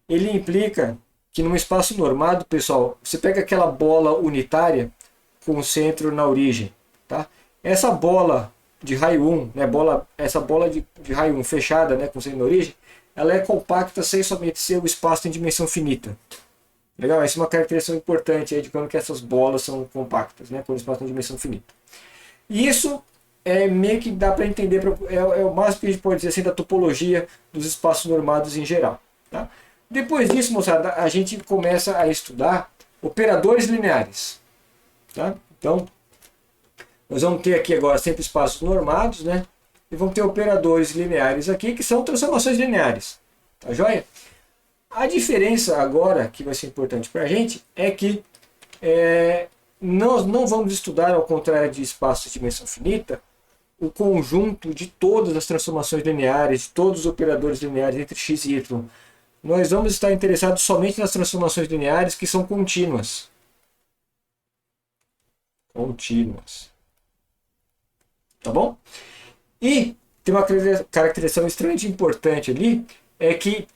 ele implica que num espaço normado, pessoal, você pega aquela bola unitária com o centro na origem. Tá? Essa bola de raio 1, né, essa bola de raio 1 fechada, né, com centro na origem, ela é compacta sem somente ser o espaço em dimensão finita. Legal? Essa é uma característica importante aí de quando que essas bolas são compactas, né, com espaço em dimensão finita. E isso meio que dá para entender, é o máximo que a gente pode dizer assim da topologia dos espaços normados em geral. Tá? Depois disso, moçada, a gente começa a estudar operadores lineares. Tá? Então, nós vamos ter aqui agora sempre espaços normados, né? E vamos ter operadores lineares aqui, que são transformações lineares. Tá joia? A diferença agora, que vai ser importante para a gente, é que nós não vamos estudar, ao contrário de espaços de dimensão finita, o conjunto de todas as transformações lineares, de todos os operadores lineares entre x e y. Nós vamos estar interessados somente nas transformações lineares que são contínuas. Contínuas. Tá bom? E tem uma caracterização extremamente importante ali, é que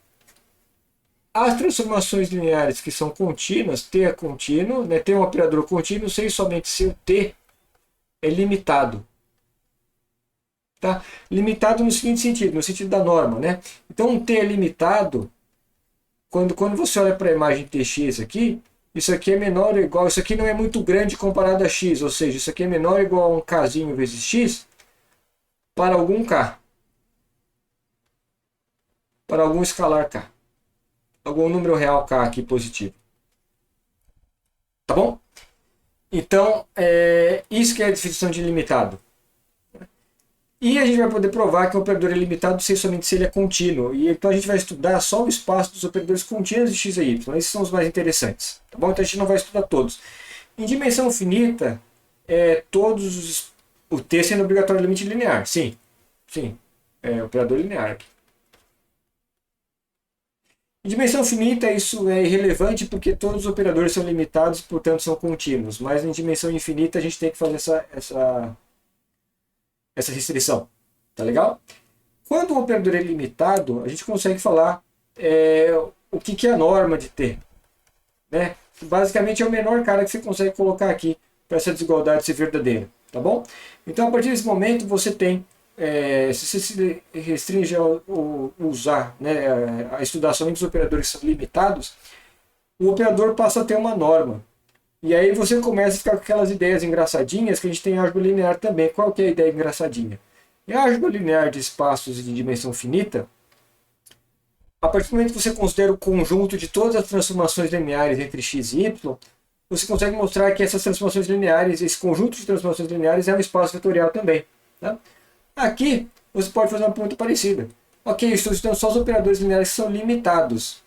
as transformações lineares que são contínuas, T é contínuo, né, tem um operador contínuo, sem somente ser o T é limitado. Tá? Limitado no seguinte sentido, no sentido da norma. Né? Então um T é limitado, quando você olha para a imagem Tx aqui, isso aqui é menor ou igual, isso aqui não é muito grande comparado a x, ou seja, isso aqui é menor ou igual a um kzinho vezes x para algum k. Para algum escalar k. Algum número real k aqui positivo. Tá bom? Então, isso que é a definição de limitado. E a gente vai poder provar que o operador é limitado sem somente se ele é contínuo. E então a gente vai estudar só o espaço dos operadores contínuos de x e y. Esses são os mais interessantes. Tá bom? Então a gente não vai estudar todos. Em dimensão finita, o T sendo obrigatório limite linear. Sim. Sim. É operador linear aqui. Em dimensão finita, isso é irrelevante porque todos os operadores são limitados, portanto são contínuos. Mas em dimensão infinita, a gente tem que fazer essa restrição. Tá legal? Quando o operador é limitado, a gente consegue falar o que é a norma de T. né? Basicamente é o menor cara que você consegue colocar aqui para essa desigualdade ser verdadeira, tá bom? Então a partir desse momento você tem, se você se restringe a usar, né, a estudar somente os operadores que são limitados, o operador passa a ter uma norma. E aí você começa a ficar com aquelas ideias engraçadinhas que a gente tem em álgebra linear também. Qual que é a ideia engraçadinha? Em álgebra linear de espaços de dimensão finita, a partir do momento que você considera o conjunto de todas as transformações lineares entre x e y, você consegue mostrar que essas transformações lineares, esse conjunto de transformações lineares é um espaço vetorial também. Tá? Aqui, você pode fazer uma pergunta parecida. Ok, eu estou estudando só os operadores lineares que são limitados.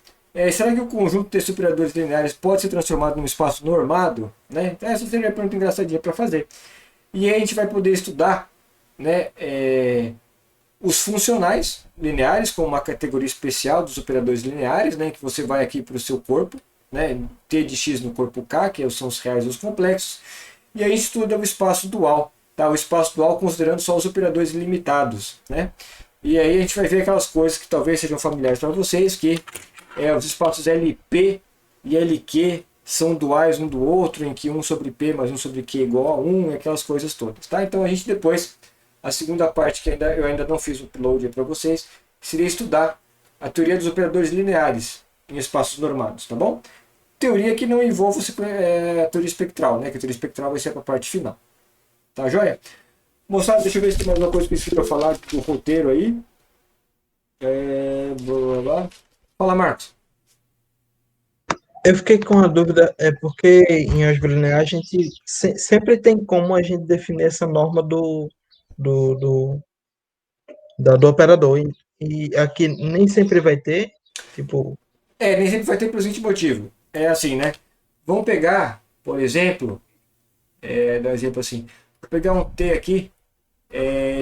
Será que o conjunto desses operadores lineares pode ser transformado num espaço normado? Né? Então essa seria uma pergunta engraçadinha para fazer. E aí a gente vai poder estudar, né, os funcionais lineares, como uma categoria especial dos operadores lineares, né, que você vai aqui para o seu corpo, né, T de x no corpo K, que são os reais e os complexos, e aí estuda o espaço dual, tá? O espaço dual considerando só os operadores limitados, né? E aí a gente vai ver aquelas coisas que talvez sejam familiares para vocês, que os espaços LP e LQ são duais um do outro, em que 1 sobre P mais 1 sobre Q é igual a 1, aquelas coisas todas, tá? Então a gente depois, a segunda parte que eu ainda não fiz o upload para vocês, seria estudar a teoria dos operadores lineares em espaços normados, tá bom? Teoria que não envolve a teoria espectral, né? Que a teoria espectral vai ser para a parte final. Tá joia? Moçada, deixa eu ver se tem mais uma coisa que eu esqueci para falar do roteiro aí. Blá, blá, blá. Fala, Marcos. Eu fiquei com a dúvida, porque em álgebra linear a gente sempre tem como a gente definir essa norma do, do, do operador. E aqui nem sempre vai ter, tipo, Nem sempre vai ter pelo seguinte motivo. É assim, né? Vamos pegar, por exemplo, dar um exemplo assim. Vou pegar um T aqui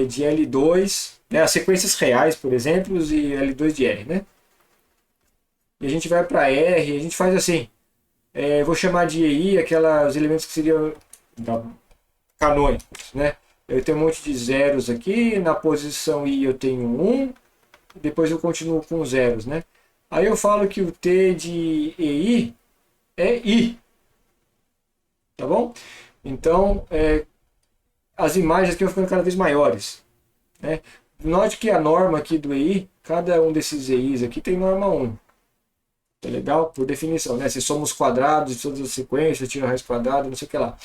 de L2, né? As sequências reais, por exemplo, e L2 de R, né? E a gente vai para R, e a gente faz assim. Vou chamar de EI aqueles elementos que seriam canônicos, né? Eu tenho um monte de zeros aqui, na posição I eu tenho 1, depois eu continuo com zeros, né? Aí eu falo que o T de EI é I, tá bom? Então, as imagens aqui vão ficando cada vez maiores, né? Note que a norma aqui do EI, cada um desses EIs aqui tem norma 1. Tá legal? Por definição, né? Se somos quadrados de todas as sequências, tira a raiz quadrada, não sei o que lá.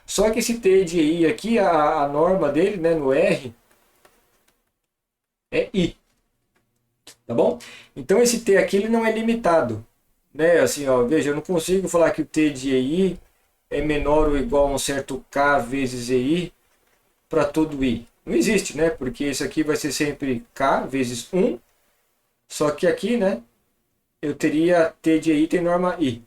Só que esse T de I aqui, a norma dele, né, no R, é I. Tá bom? Então esse T aqui ele não é limitado. Né? Assim, ó, veja, eu não consigo falar que o T de EI é menor ou igual a um certo K vezes EI para todo I. Não existe, né? Porque isso aqui vai ser sempre K vezes 1. Só que aqui, né? Eu teria T de I tem norma I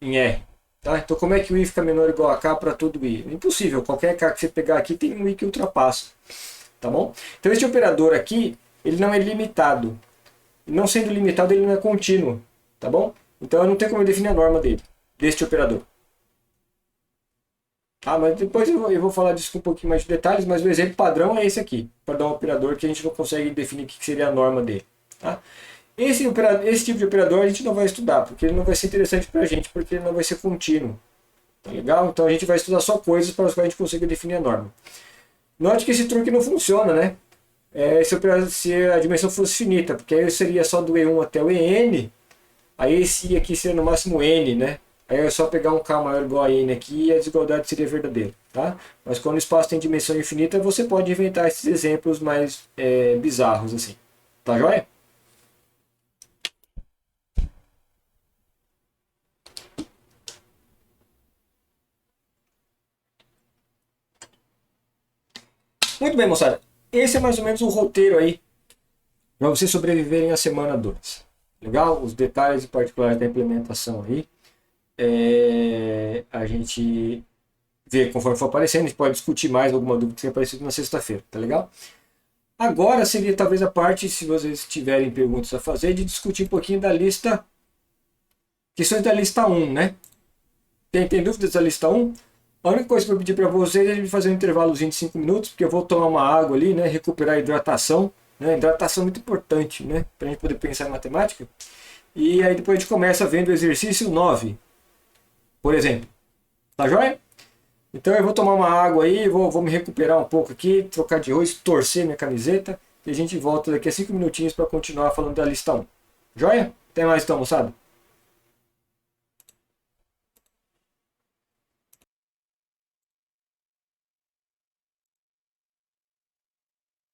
em R. Tá? Então como é que o I fica menor ou igual a K para todo I? Impossível. Qualquer K que você pegar aqui tem um I que ultrapassa. Tá bom? Então este operador aqui, ele não é limitado. Não sendo limitado, ele não é contínuo. Tá bom? Então eu não tenho como eu definir a norma dele, deste operador. Mas depois eu vou falar disso com um pouquinho mais de detalhes, mas o exemplo padrão é esse aqui, para dar um operador que a gente não consegue definir o que seria a norma dele. Tá? Esse tipo de operador a gente não vai estudar, porque ele não vai ser interessante para a gente, porque ele não vai ser contínuo. Tá legal? Então a gente vai estudar só coisas para as quais a gente consiga definir a norma. Note que esse truque não funciona, né? Se a dimensão fosse finita, porque aí seria só do E1 até o EN, aí esse I aqui seria no máximo N, né? Aí é só pegar um K maior ou igual a N aqui e a desigualdade seria verdadeira, tá? Mas quando o espaço tem dimensão infinita, você pode inventar esses exemplos mais bizarros, assim. Tá joia? Muito bem, moçada. Esse é mais ou menos o roteiro aí para vocês sobreviverem à semana 2. Legal? Os detalhes e particulares da implementação aí. A gente vê conforme for aparecendo, a gente pode discutir mais alguma dúvida que tenha aparecido na sexta-feira, tá legal? Agora seria talvez a parte, se vocês tiverem perguntas a fazer, de discutir um pouquinho da lista, questões da lista 1, né? Tem dúvidas da lista 1? A única coisa que eu vou pedir para vocês é a gente fazer um intervalozinho de 5 minutos, porque eu vou tomar uma água ali, né? Recuperar a hidratação, né? Hidratação é muito importante, né? Para a gente poder pensar em matemática. E aí depois a gente começa vendo o exercício 9. por exemplo. Tá joia? Então eu vou tomar uma água aí, vou me recuperar um pouco aqui, trocar de arroz, torcer minha camiseta e a gente volta daqui a 5 minutinhos para continuar falando da lista 1. Joia? Até mais então, moçada.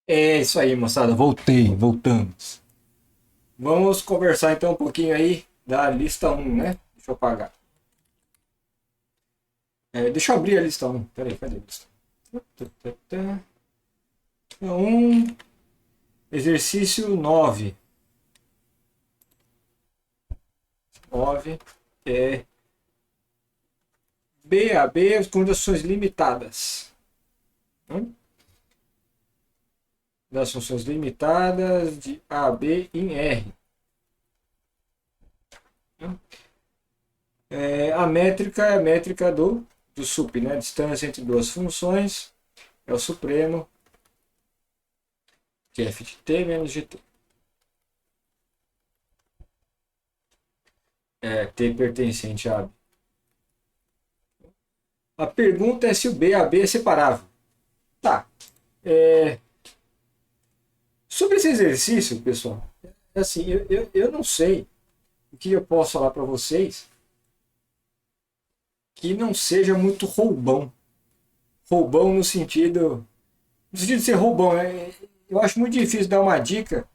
É isso aí, moçada. Voltamos. Vamos conversar então um pouquinho aí da lista 1, né? Deixa eu apagar. Deixa eu abrir a lista 1. Peraí, cadê a lista? 1, exercício 9. 9 é BAB, as condições limitadas. Das funções limitadas de AB em R. A métrica é a métrica do sup, né? A distância entre duas funções é o supremo, que é f de t menos gt. T pertencente a AB. A pergunta é se o BAB é separável. Tá. Sobre esse exercício, pessoal, assim, eu não sei o que eu posso falar para vocês que não seja muito roubão. Roubão no sentido de ser roubão. Eu acho muito difícil dar uma dica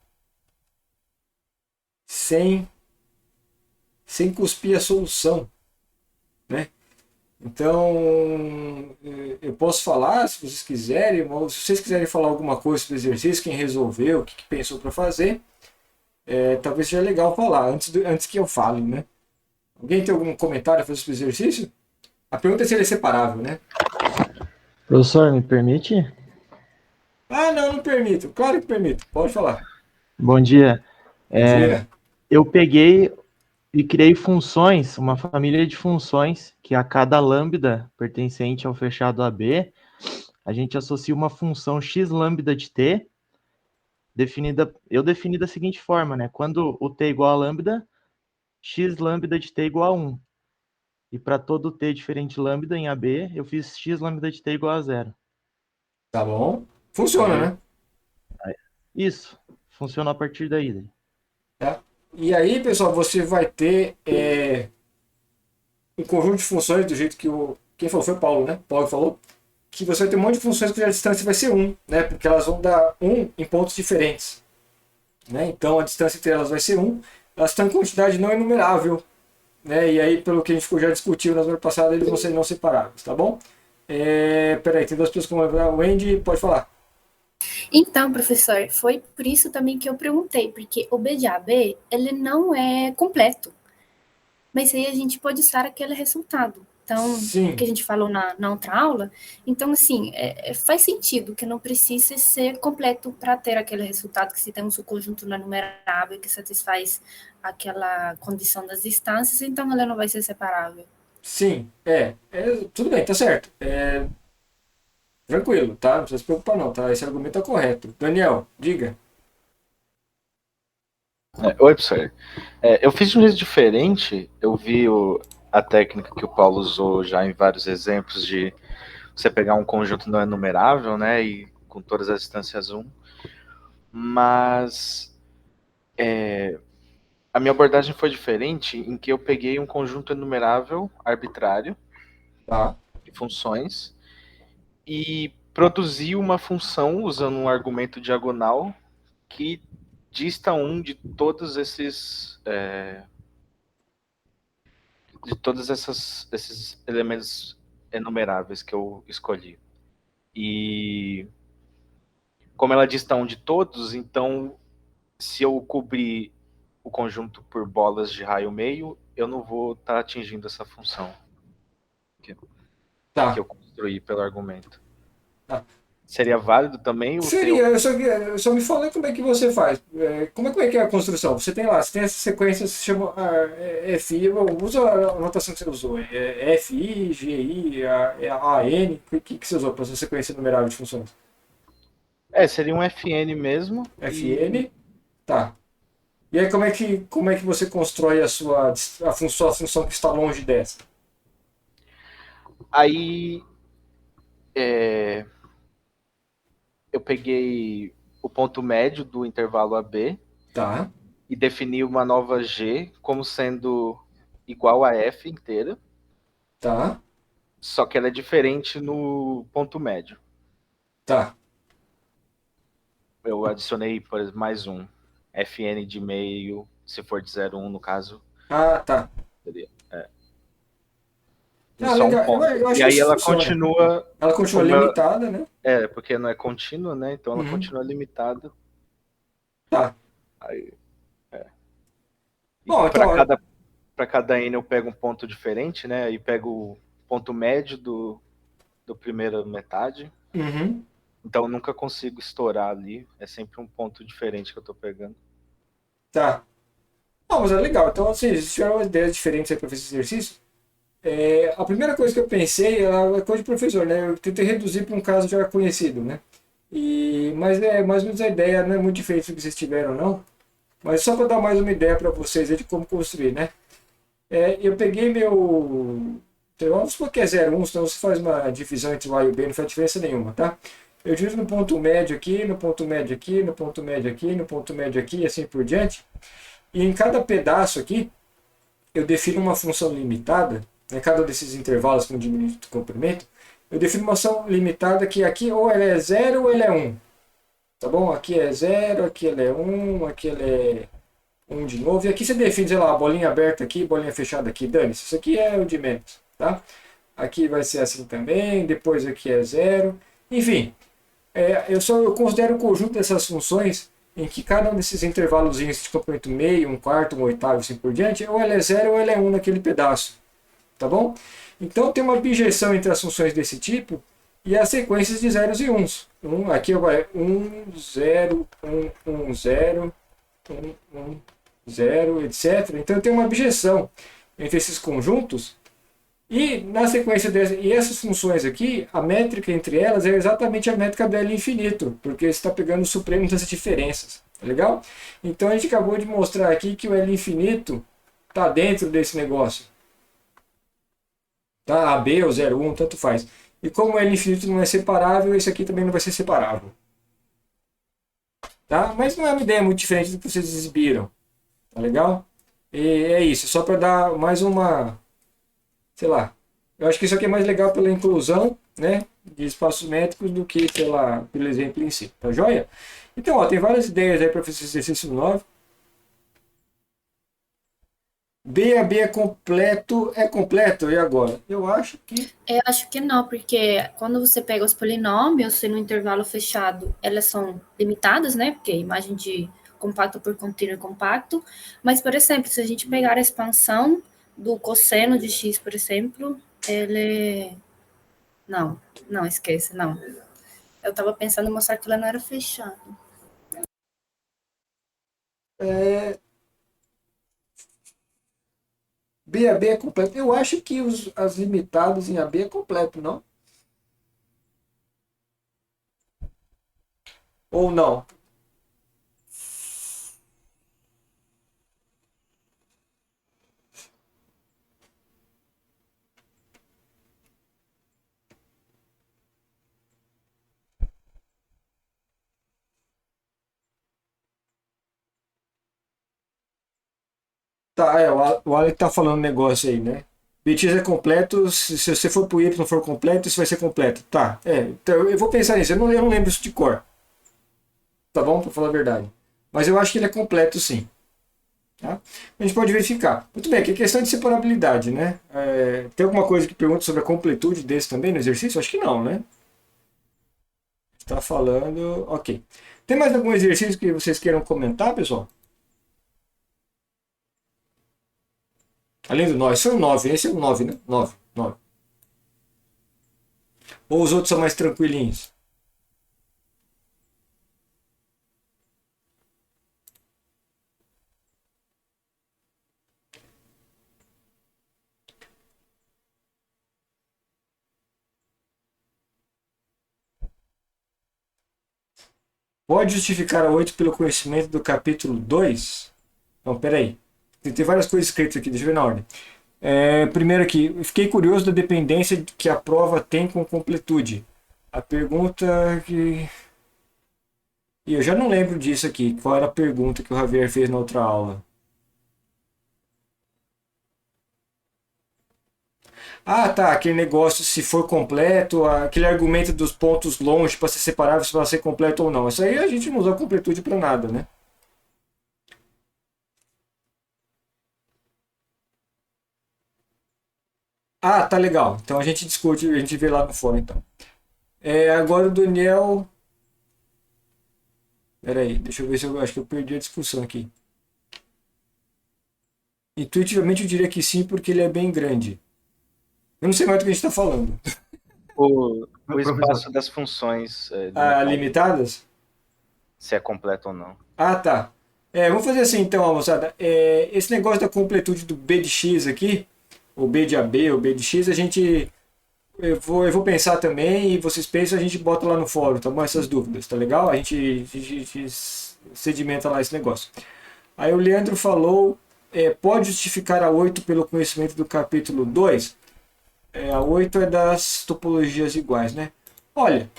sem cuspir a solução, né? Então, eu posso falar, se vocês quiserem, ou se vocês quiserem falar alguma coisa sobre o exercício, quem resolveu, o que pensou para fazer, talvez seja legal falar, antes que eu fale, né? Alguém tem algum comentário a fazer sobre o exercício? A pergunta é se ele é separável, né? Professor, me permite? Ah, não permito. Claro que permito. Pode falar. Bom dia. Bom dia. Eu peguei e criei funções, uma família de funções, que a cada lambda pertencente ao fechado AB, a gente associa uma função x lambda de t, eu defini da seguinte forma, né? Quando o t é igual a lambda, x lambda de t igual a 1. E para todo t diferente lambda em AB, eu fiz x lambda de t igual a 0. Tá bom. Funciona, né? Isso. Funciona a partir daí. Tá? E aí, pessoal, você vai ter um conjunto de funções do jeito que quem falou foi o Paulo, né? Paulo falou que você vai ter um monte de funções cuja distância vai ser 1, né? Porque elas vão dar 1 em pontos diferentes. Né? Então a distância entre elas vai ser 1. Elas estão em quantidade não enumerável. Né? E aí, pelo que a gente já discutiu na semana passada, eles vão ser não separáveis, tá bom? Peraí, tem duas pessoas que vão. O Andy pode falar. Então, professor, foi por isso também que eu perguntei, porque o B de AB, ele não é completo. Mas aí a gente pode usar aquele resultado. Então, Sim. que a gente falou na outra aula. Então, assim, faz sentido que não precise ser completo para ter aquele resultado, que se tem um subconjunto não enumerável que satisfaz aquela condição das distâncias, então ela não vai ser separável. Sim, tudo bem, tá certo. Tranquilo, tá? Não precisa se preocupar não, tá? Esse argumento é correto. Daniel, diga. Oi, professor. Eu fiz de um jeito diferente. Eu vi a técnica que o Paulo usou já em vários exemplos de você pegar um conjunto não enumerável, né, e com todas as distâncias 1. Mas a minha abordagem foi diferente, em que eu peguei um conjunto enumerável arbitrário de funções e produzi uma função usando um argumento diagonal que dista um de todos esses esses elementos enumeráveis que eu escolhi. E como ela dista um de todos, então se eu cobrir o conjunto por bolas de raio meio, eu não vou estar atingindo essa função que eu construí pelo argumento. Seria válido também? Seria, eu só me falei como é que você faz. Como é que é a construção? Você tem essa sequência que se chama FI, usa a notação que você usou. FI, GI, AN, o que você usou para essa sequência numerável de funções? Seria um FN mesmo. FN, tá. E aí como é que você constrói a função que está longe dessa? Aí eu peguei o ponto médio do intervalo AB Tá, e defini uma nova G como sendo igual a F inteira, tá, só que ela é diferente no ponto médio. tá. Eu adicionei, por exemplo, mais um. Fn de meio, se for de 0,1 no caso, Ah, tá. seria. Ah, Só um legal. ponto. Eu acho E que aí isso ela funciona. continua. Ela continua Como ela, limitada, né? porque não é contínua, né? Então ela Uhum. continua limitada. Tá. Aí, e Bom, então, para cada N eu pego um ponto diferente, né? Aí pego o ponto médio do primeira metade. uhum. Então eu nunca consigo estourar ali. É sempre um ponto diferente que eu tô pegando. Tá. Não, mas é legal. Então, assim, se tiver umas ideias diferentes aí para fazer esse exercício, a primeira coisa que eu pensei era coisa de professor, né? Eu tentei reduzir para um caso já conhecido, né? Mas é mais ou menos a ideia, não é muito diferente do que vocês tiveram, não. Mas só para dar mais uma ideia para vocês aí de como construir, né? Eu peguei meu. Então, vamos supor que é 0,1, senão você faz uma divisão entre o A e o B, não faz diferença nenhuma, tá? Eu divido no ponto médio aqui, no ponto médio aqui, no ponto médio aqui, no ponto médio aqui, e assim por diante. E em cada pedaço aqui, eu defino uma função limitada, né, cada desses intervalos com diminuto de comprimento, eu defino uma função limitada que aqui ou ela é 0 ou ela é 1. Tá bom? Aqui é 0, aqui ela é 1, aqui ela é 1 de novo. E aqui você define, sei lá, bolinha aberta aqui, bolinha fechada aqui, dane-se. Isso aqui é o de menos, tá? Aqui vai ser assim também, depois aqui é 0. Enfim, eu considero o conjunto dessas funções em que cada um desses intervalos de comprimento meio, um quarto, um oitavo, assim por diante, ou ela é 0 ou ela é 1 naquele pedaço, tá bom? Então tem uma bijeção entre as funções desse tipo e as sequências de zeros e uns. Aqui vai 1, 0, 1, 1, 0, 1, 1, 0, etc. Então tem uma bijeção entre esses conjuntos e na sequência e essas funções aqui, a métrica entre elas é exatamente a métrica do L infinito, porque você está pegando o supremo das diferenças, tá legal? Então a gente acabou de mostrar aqui que o L infinito está dentro desse negócio. Tá? A B ou 0,1, tanto faz. E como o L infinito não é separável, esse aqui também não vai ser separável. Tá? Mas não é uma ideia muito diferente do que vocês exibiram. Tá legal? E é isso, só para dar mais uma, sei lá, eu acho que isso aqui é mais legal pela inclusão, né, de espaços métricos do que, sei lá, pelo exemplo em si, tá joia? Então, ó, tem várias ideias aí para fazer esse exercício 9. B a B é completo, e agora? Eu acho que... Eu acho que não, porque quando você pega os polinômios, se no intervalo fechado, elas são limitadas, né? Porque é imagem de compacto por contínuo e compacto. Mas, por exemplo, se a gente pegar a expansão do cosseno de x, por exemplo, ele... Não, esquece, não. Eu estava pensando em mostrar que ela não era fechada. B a B é completo. Eu acho que as limitadas em AB é completo, não? Ou não? Tá, o Alec tá falando um negócio aí, né? BX é completo, se você for pro Y não for completo, isso vai ser completo. Tá, então eu vou pensar nisso, eu não lembro isso de cor. Tá bom? Pra falar a verdade. Mas eu acho que ele é completo sim. Tá? A gente pode verificar. Muito bem, aqui é questão de separabilidade, né? Tem alguma coisa que pergunta sobre a completude desse também no exercício? Acho que não, né? Está falando... Ok. Tem mais algum exercício que vocês queiram comentar, pessoal? Além do 9. Esse é o 9. Esse é o 9, né? 9. 9. Ou os outros são mais tranquilinhos? Pode justificar a 8 pelo conhecimento do capítulo 2? Não, peraí. Tem várias coisas escritas aqui, deixa eu ver na ordem. Primeiro aqui, fiquei curioso da dependência que a prova tem com completude. A pergunta que... E eu já não lembro disso aqui. Qual era a pergunta que o Javier fez na outra aula? Ah, tá, aquele negócio se for completo, aquele argumento dos pontos longe para ser separável, se vai ser completo ou não. Isso aí a gente não usa completude para nada, né? Ah, tá legal. Então a gente discute, a gente vê lá no fórum, então. Agora o Daniel... Peraí, deixa eu ver se eu acho que eu perdi a discussão aqui. Intuitivamente eu diria que sim, porque ele é bem grande. Eu não sei mais do que a gente está falando. O Professor, espaço das funções limitado, Limitadas? se é completo ou não. Ah, tá. Vamos fazer assim então, moçada. Esse negócio da completude do B de X aqui, ou B de AB, ou B de X, eu vou pensar também e vocês pensam, a gente bota lá no fórum, tá bom? Essas dúvidas, tá legal? A gente sedimenta lá esse negócio. Aí o Leandro falou, pode justificar a 8 pelo conhecimento do capítulo 2? A 8 é das topologias iguais, né? Olha,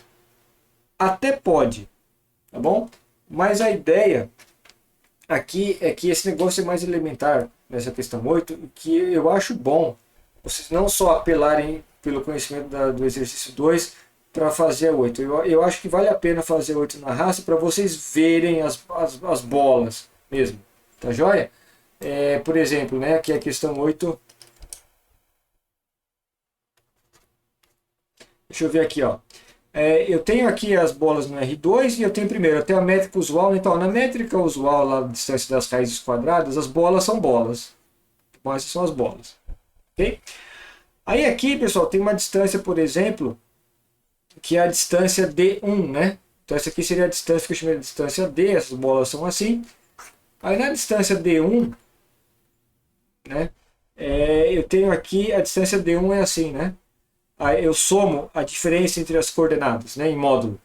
até pode, tá bom? Mas a ideia aqui é que esse negócio é mais elementar nessa questão 8, que eu acho bom vocês não só apelarem pelo conhecimento do exercício 2 para fazer a 8. Eu acho que vale a pena fazer a 8 na raça para vocês verem as bolas mesmo, tá joia? Por exemplo, né, aqui a questão 8. Deixa eu ver aqui, ó. Eu tenho aqui as bolas no R2 e eu tenho primeiro, eu tenho a métrica usual. Então, na métrica usual, lá da distância das raízes quadradas, as bolas são bolas. Bom, essas são as bolas. Ok? Aí aqui, pessoal, tem uma distância, por exemplo, que é a distância D1, né? Então, essa aqui seria a distância que eu chamei de distância D, essas bolas são assim. Aí na distância D1, né? Eu tenho aqui, a distância D1 é assim, né? Aí eu somo a diferença entre as coordenadas, né, em módulo,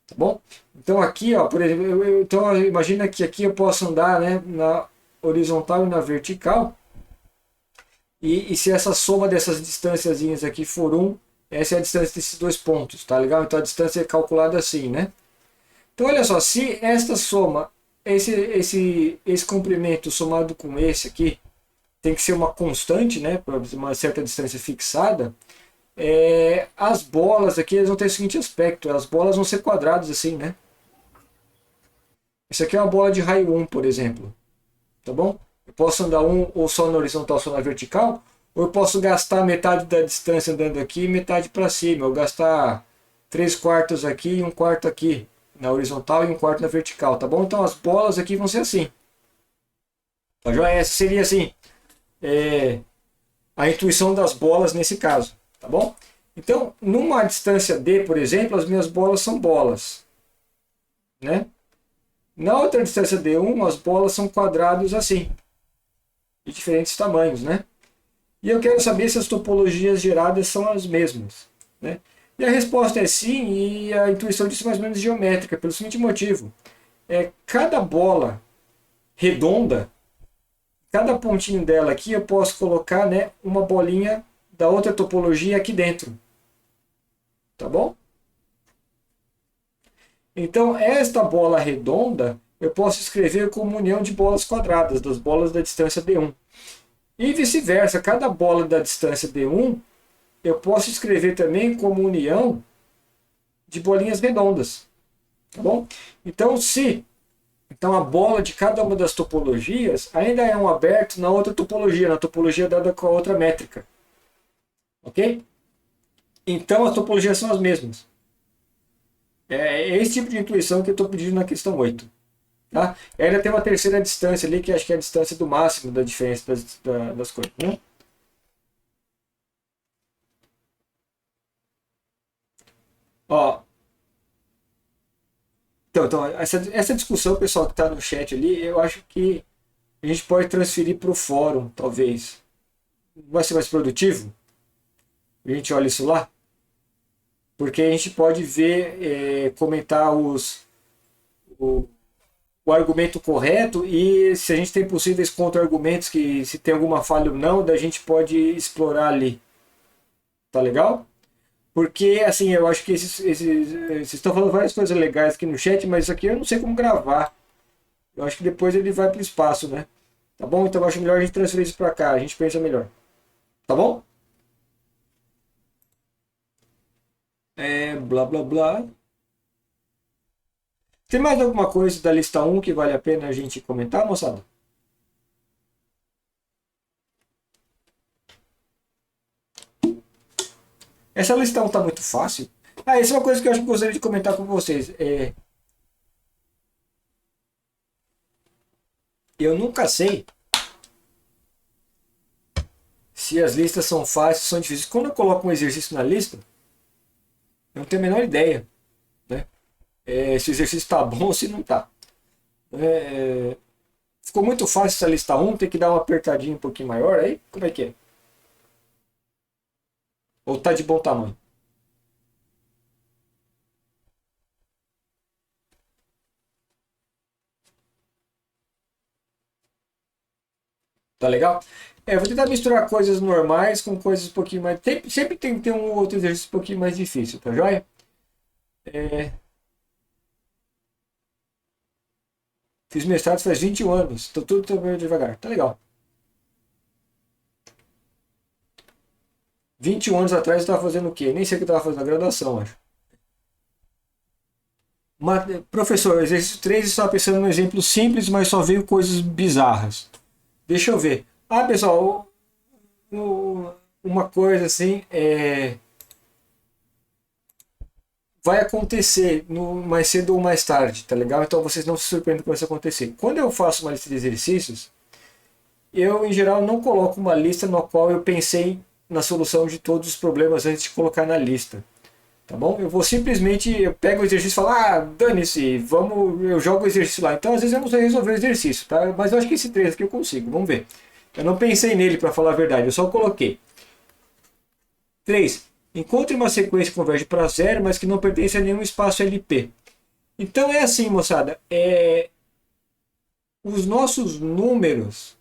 tá bom? Então aqui, ó, por exemplo, então imagina que aqui eu posso andar, né, na horizontal e na vertical, e se essa soma dessas distânciazinhas aqui for 1, essa é a distância desses dois pontos, tá legal? Então a distância é calculada assim, né? Então olha só, se esta soma, esse comprimento somado com esse aqui, tem que ser uma constante, né, para uma certa distância fixada, as bolas aqui elas vão ter o seguinte aspecto, as bolas vão ser quadradas assim, né? Isso aqui é uma bola de raio 1, por exemplo, tá bom? Eu posso andar ou só na horizontal ou só na vertical, ou eu posso gastar metade da distância andando aqui e metade para cima, eu gastar 3/4 aqui e 1/4 aqui na horizontal e 1/4 na vertical, tá bom? Então as bolas aqui vão ser assim. Tá joia? Essa seria assim, a intuição das bolas nesse caso. Tá bom? Então, numa distância D, por exemplo, as minhas bolas são bolas, né? Na outra distância D1, as bolas são quadrados assim, de diferentes tamanhos, né? E eu quero saber se as topologias geradas são as mesmas, né? E a resposta é sim, e a intuição disso é mais ou menos geométrica, pelo seguinte motivo. Cada bola redonda, cada pontinho dela aqui, eu posso colocar, né, uma bolinha da outra topologia aqui dentro. Tá bom? Então, esta bola redonda, eu posso escrever como união de bolas quadradas, das bolas da distância D1. E vice-versa, cada bola da distância D1, eu posso escrever também como união de bolinhas redondas. Tá bom? Então, a bola de cada uma das topologias ainda é um aberto na outra topologia, na topologia dada com a outra métrica. Ok? Então as topologias são as mesmas. É esse tipo de intuição que eu estou pedindo na questão 8. Tá? E ainda tem uma terceira distância ali, que acho que é a distância do máximo da diferença das coisas. Né? Ó, então essa discussão, pessoal, que está no chat ali, eu acho que a gente pode transferir para o fórum, talvez. Vai ser mais produtivo? A gente olha isso lá? Porque a gente pode ver, comentar os o argumento correto e se a gente tem possíveis contra-argumentos que se tem alguma falha ou não, daí a gente pode explorar ali. Tá legal? Porque, assim, eu acho que vocês estão falando várias coisas legais aqui no chat, mas isso aqui eu não sei como gravar. Eu acho que depois ele vai para o espaço, né? Tá bom? Então eu acho melhor a gente transferir isso para cá, a gente pensa melhor. Tá bom? Blá blá blá. Tem mais alguma coisa da lista 1 que vale a pena a gente comentar, moçada? Essa lista 1 tá muito fácil. Essa é uma coisa que eu acho que gostaria de comentar com vocês. Eu nunca sei se as listas são fáceis ou são difíceis. Quando eu coloco um exercício na lista, eu não tenho a menor ideia, né? Se o exercício está bom ou se não está. Ficou muito fácil essa lista 1, tem que dar uma apertadinha um pouquinho maior aí? Como é que é? Ou tá de bom tamanho? Tá legal? Eu vou tentar misturar coisas normais com coisas um pouquinho mais... Sempre tem que ter um outro exercício um pouquinho mais difícil, tá joia? Fiz mestrado faz 21 anos. Tô tudo meio devagar. Tá legal. 21 anos atrás eu estava fazendo o quê? Nem sei o que eu estava fazendo na graduação, acho. Professor, exercício 3, eu estava pensando num exemplo simples, mas só veio coisas bizarras. Deixa eu ver. Pessoal, uma coisa assim, vai acontecer mais cedo ou mais tarde, tá legal? Então vocês não se surpreendam com isso acontecer. Quando eu faço uma lista de exercícios, eu em geral não coloco uma lista na qual eu pensei na solução de todos os problemas antes de colocar na lista. Tá bom? Eu vou simplesmente, eu pego o exercício e falo, dane-se, eu jogo o exercício lá. Então às vezes eu não sei resolver o exercício, tá? Mas eu acho que esse 3 aqui eu consigo, vamos ver. Eu não pensei nele para falar a verdade, eu só coloquei. 3. Encontre uma sequência que converge para 0, mas que não pertence a nenhum espaço LP. Então é assim, moçada. Os nossos números,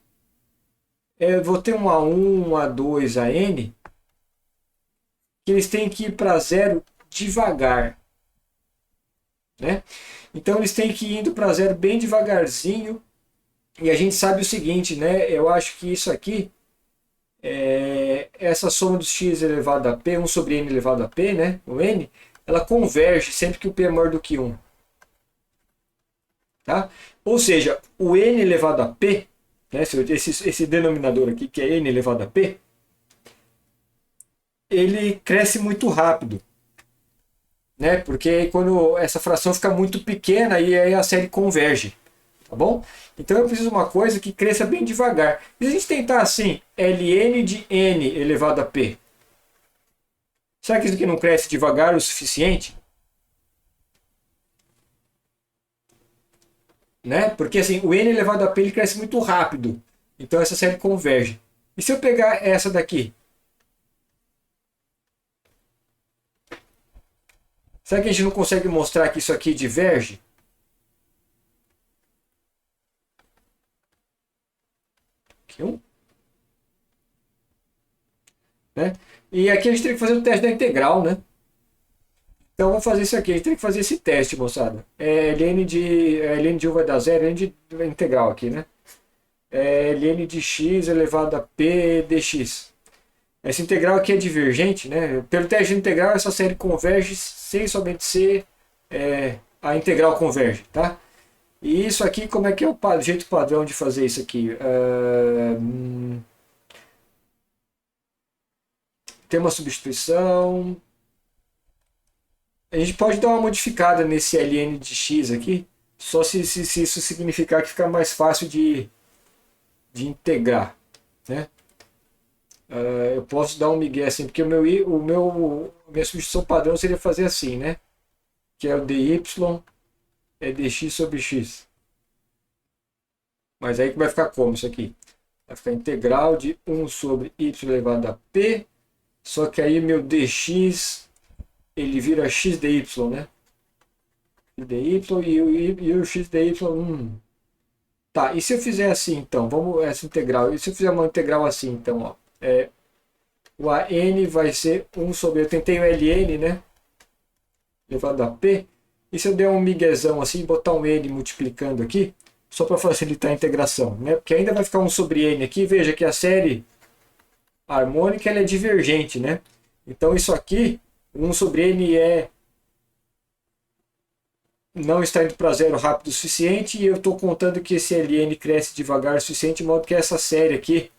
eu vou ter um A1, um A2, a N, que eles têm que ir para 0 devagar. Né? Então eles têm que ir indo para 0 bem devagarzinho. E a gente sabe o seguinte, né? Eu acho que isso aqui, essa soma dos x elevado a p, 1 sobre n elevado a p, né? O n, ela converge sempre que o p é maior do que 1. Tá? Ou seja, o n elevado a p, né? Esse denominador aqui, que é n elevado a p, ele cresce muito rápido. Né? Porque quando essa fração fica muito pequena, aí a série converge. Tá bom? Então eu preciso de uma coisa que cresça bem devagar. E se a gente tentar assim, ln de n elevado a p, será que isso aqui não cresce devagar o suficiente? Né? Porque assim, o n elevado a p ele cresce muito rápido. Então essa série converge. E se eu pegar essa daqui? Será que a gente não consegue mostrar que isso aqui diverge? Aqui né? E aqui a gente tem que fazer o teste da integral, né? Então vamos fazer isso aqui, a gente tem que fazer esse teste, moçada. Ln de 1 vai dar 0, ln de integral aqui, né? Ln de x elevado a p dx. Essa integral aqui é divergente, né? Pelo teste de integral, essa série converge sem somente ser a integral converge, tá? E isso aqui, como é que é o jeito padrão de fazer isso aqui? Tem uma substituição. A gente pode dar uma modificada nesse ln de x aqui, só se isso significar que fica mais fácil de integrar, né? Eu posso dar um migué assim, porque minha substituição padrão seria fazer assim, né? Que é o dy é dx sobre x. Mas aí que vai ficar como isso aqui? Vai ficar integral de 1 sobre y elevado a p, só que aí meu dx ele vira x dy, né? dy e o x dy. Tá, e se eu fizer assim, então? Vamos essa integral. E se eu fizer uma integral assim, então, ó, o AN vai ser 1 sobre... Eu tentei o LN, né? Elevado a P. E se eu der um miguezão assim, botar um N multiplicando aqui, só para facilitar a integração, né? Porque ainda vai ficar 1 sobre N aqui. Veja que a série harmônica ela é divergente, né? Então isso aqui, 1 sobre N não está indo para zero rápido o suficiente, e eu estou contando que esse Ln cresce devagar o suficiente, de modo que essa série aqui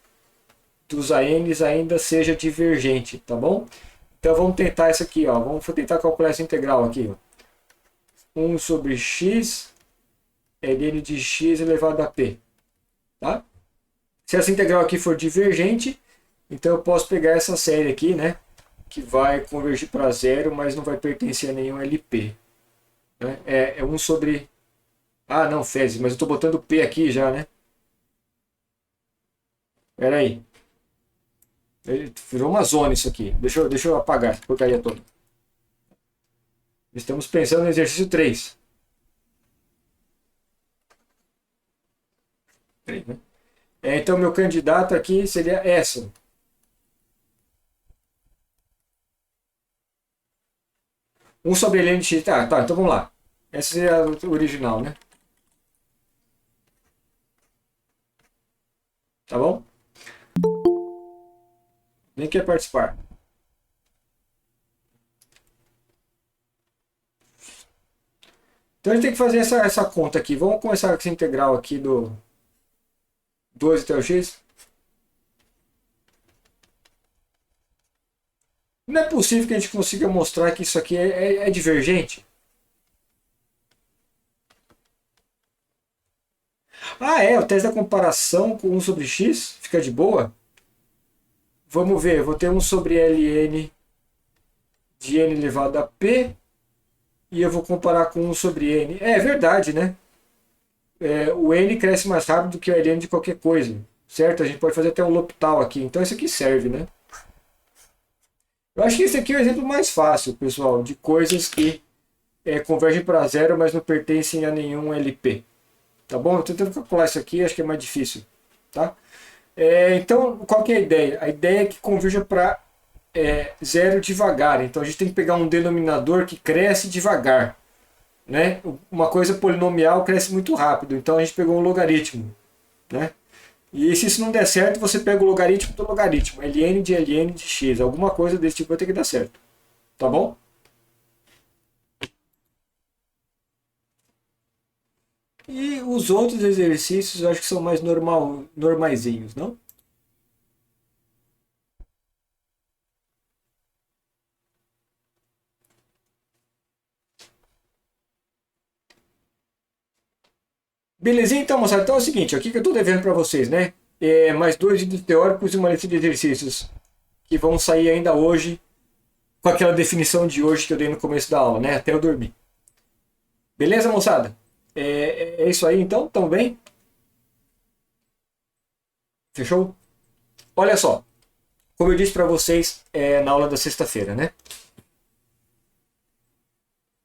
dos ANs ainda seja divergente, tá bom? Então vamos tentar isso aqui, ó. Vamos tentar calcular essa integral aqui, ó. 1 sobre x, Ln de x elevado a p, tá? Se essa integral aqui for divergente, então eu posso pegar essa série aqui, né? Que vai convergir para zero, mas não vai pertencer a nenhum LP. Né? É 1 sobre... Ah, não, fezes, mas eu estou botando P aqui já, né? Espera aí. Virou uma zona isso aqui. Deixa eu apagar essa porcaria toda. Estamos pensando no exercício 3. 3, né? Então, meu candidato aqui seria essa. Um sobre Ln de x. Tá, então vamos lá. Essa seria a original, né? Tá bom? Nem quer participar. Então a gente tem que fazer essa conta aqui. Vamos começar com essa integral aqui do 2 até o x. Não é possível que a gente consiga mostrar que isso aqui é divergente. Ah, o teste da comparação com 1 sobre x fica de boa? Vamos ver, eu vou ter 1 sobre Ln de n elevado a p e eu vou comparar com 1 sobre n. É verdade, né? O n cresce mais rápido do que o Ln de qualquer coisa, certo? A gente pode fazer até um L'Hopital aqui, então isso aqui serve, né? Eu acho que esse aqui é o exemplo mais fácil, pessoal, de coisas que convergem para zero, mas não pertencem a nenhum LP. Tá bom? Eu tô tentando calcular isso aqui, acho que é mais difícil. Tá? Então, qual que é a ideia? A ideia é que converja para zero devagar. Então, a gente tem que pegar um denominador que cresce devagar. Né? Uma coisa polinomial cresce muito rápido. Então, a gente pegou um logaritmo. Né? E se isso não der certo, você pega o logaritmo do logaritmo. Ln de x. Alguma coisa desse tipo vai ter que dar certo. Tá bom? E os outros exercícios eu acho que são mais normaizinhos, não? Belezinha então, moçada? Então é o seguinte, aqui que eu estou devendo para vocês, né? Mais 2 vídeos teóricos e uma lista de exercícios que vão sair ainda hoje com aquela definição de hoje que eu dei no começo da aula, né? Até eu dormir. Beleza, moçada? É isso aí então? Tamo bem? Fechou? Olha só, como eu disse para vocês na aula da sexta-feira, né?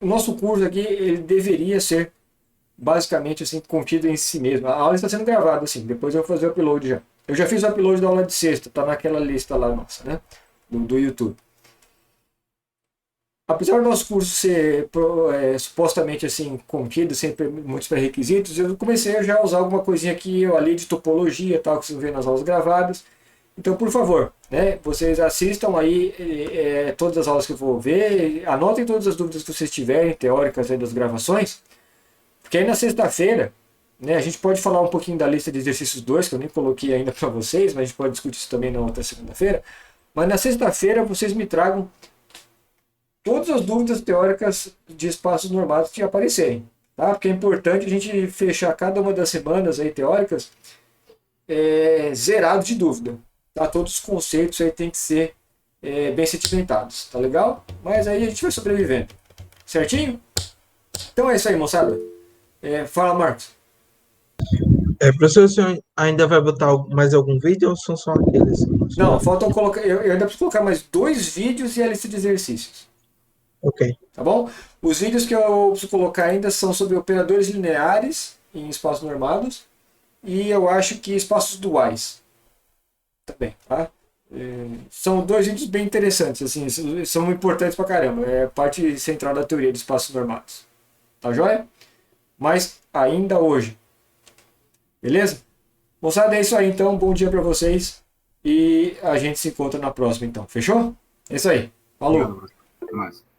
O nosso curso aqui ele deveria ser basicamente assim contido em si mesmo. A aula está sendo gravada assim, depois eu vou fazer o upload já. Eu já fiz o upload da aula de sexta, tá naquela lista lá nossa, né? Do YouTube. Apesar do nosso curso ser supostamente assim contido, sem muitos pré-requisitos, eu comecei a já usar alguma coisinha aqui ou ali de topologia, tal, que vocês vê nas aulas gravadas. Então, por favor, né, vocês assistam aí todas as aulas que eu vou ver, anotem todas as dúvidas que vocês tiverem, teóricas aí das gravações, porque aí na sexta-feira, né, a gente pode falar um pouquinho da lista de exercícios 2, que eu nem coloquei ainda para vocês, mas a gente pode discutir isso também na outra segunda-feira. Mas na sexta-feira vocês me tragam todas as dúvidas teóricas de espaços normados que aparecerem, tá? Porque é importante a gente fechar cada uma das semanas aí teóricas zerado de dúvida, tá? Todos os conceitos aí tem que ser bem sedimentados, tá legal? Mas aí a gente vai sobrevivendo, certinho? Então é isso aí, moçada. Fala, Marcos. Professor, o senhor ainda vai botar mais algum vídeo ou são só aqueles? Não, faltam colocar. Eu ainda preciso colocar mais 2 vídeos e a lista de exercícios. Ok. Tá bom? Os vídeos que eu preciso colocar ainda são sobre operadores lineares em espaços normados e eu acho que espaços duais também, tá? São dois vídeos bem interessantes, assim, são importantes pra caramba. É parte central da teoria de espaços normados. Tá joia? Mas ainda hoje. Beleza? Moçada, é isso aí então. Bom dia pra vocês e a gente se encontra na próxima então. Fechou? É isso aí. Falou! Obrigado, professor. Até mais.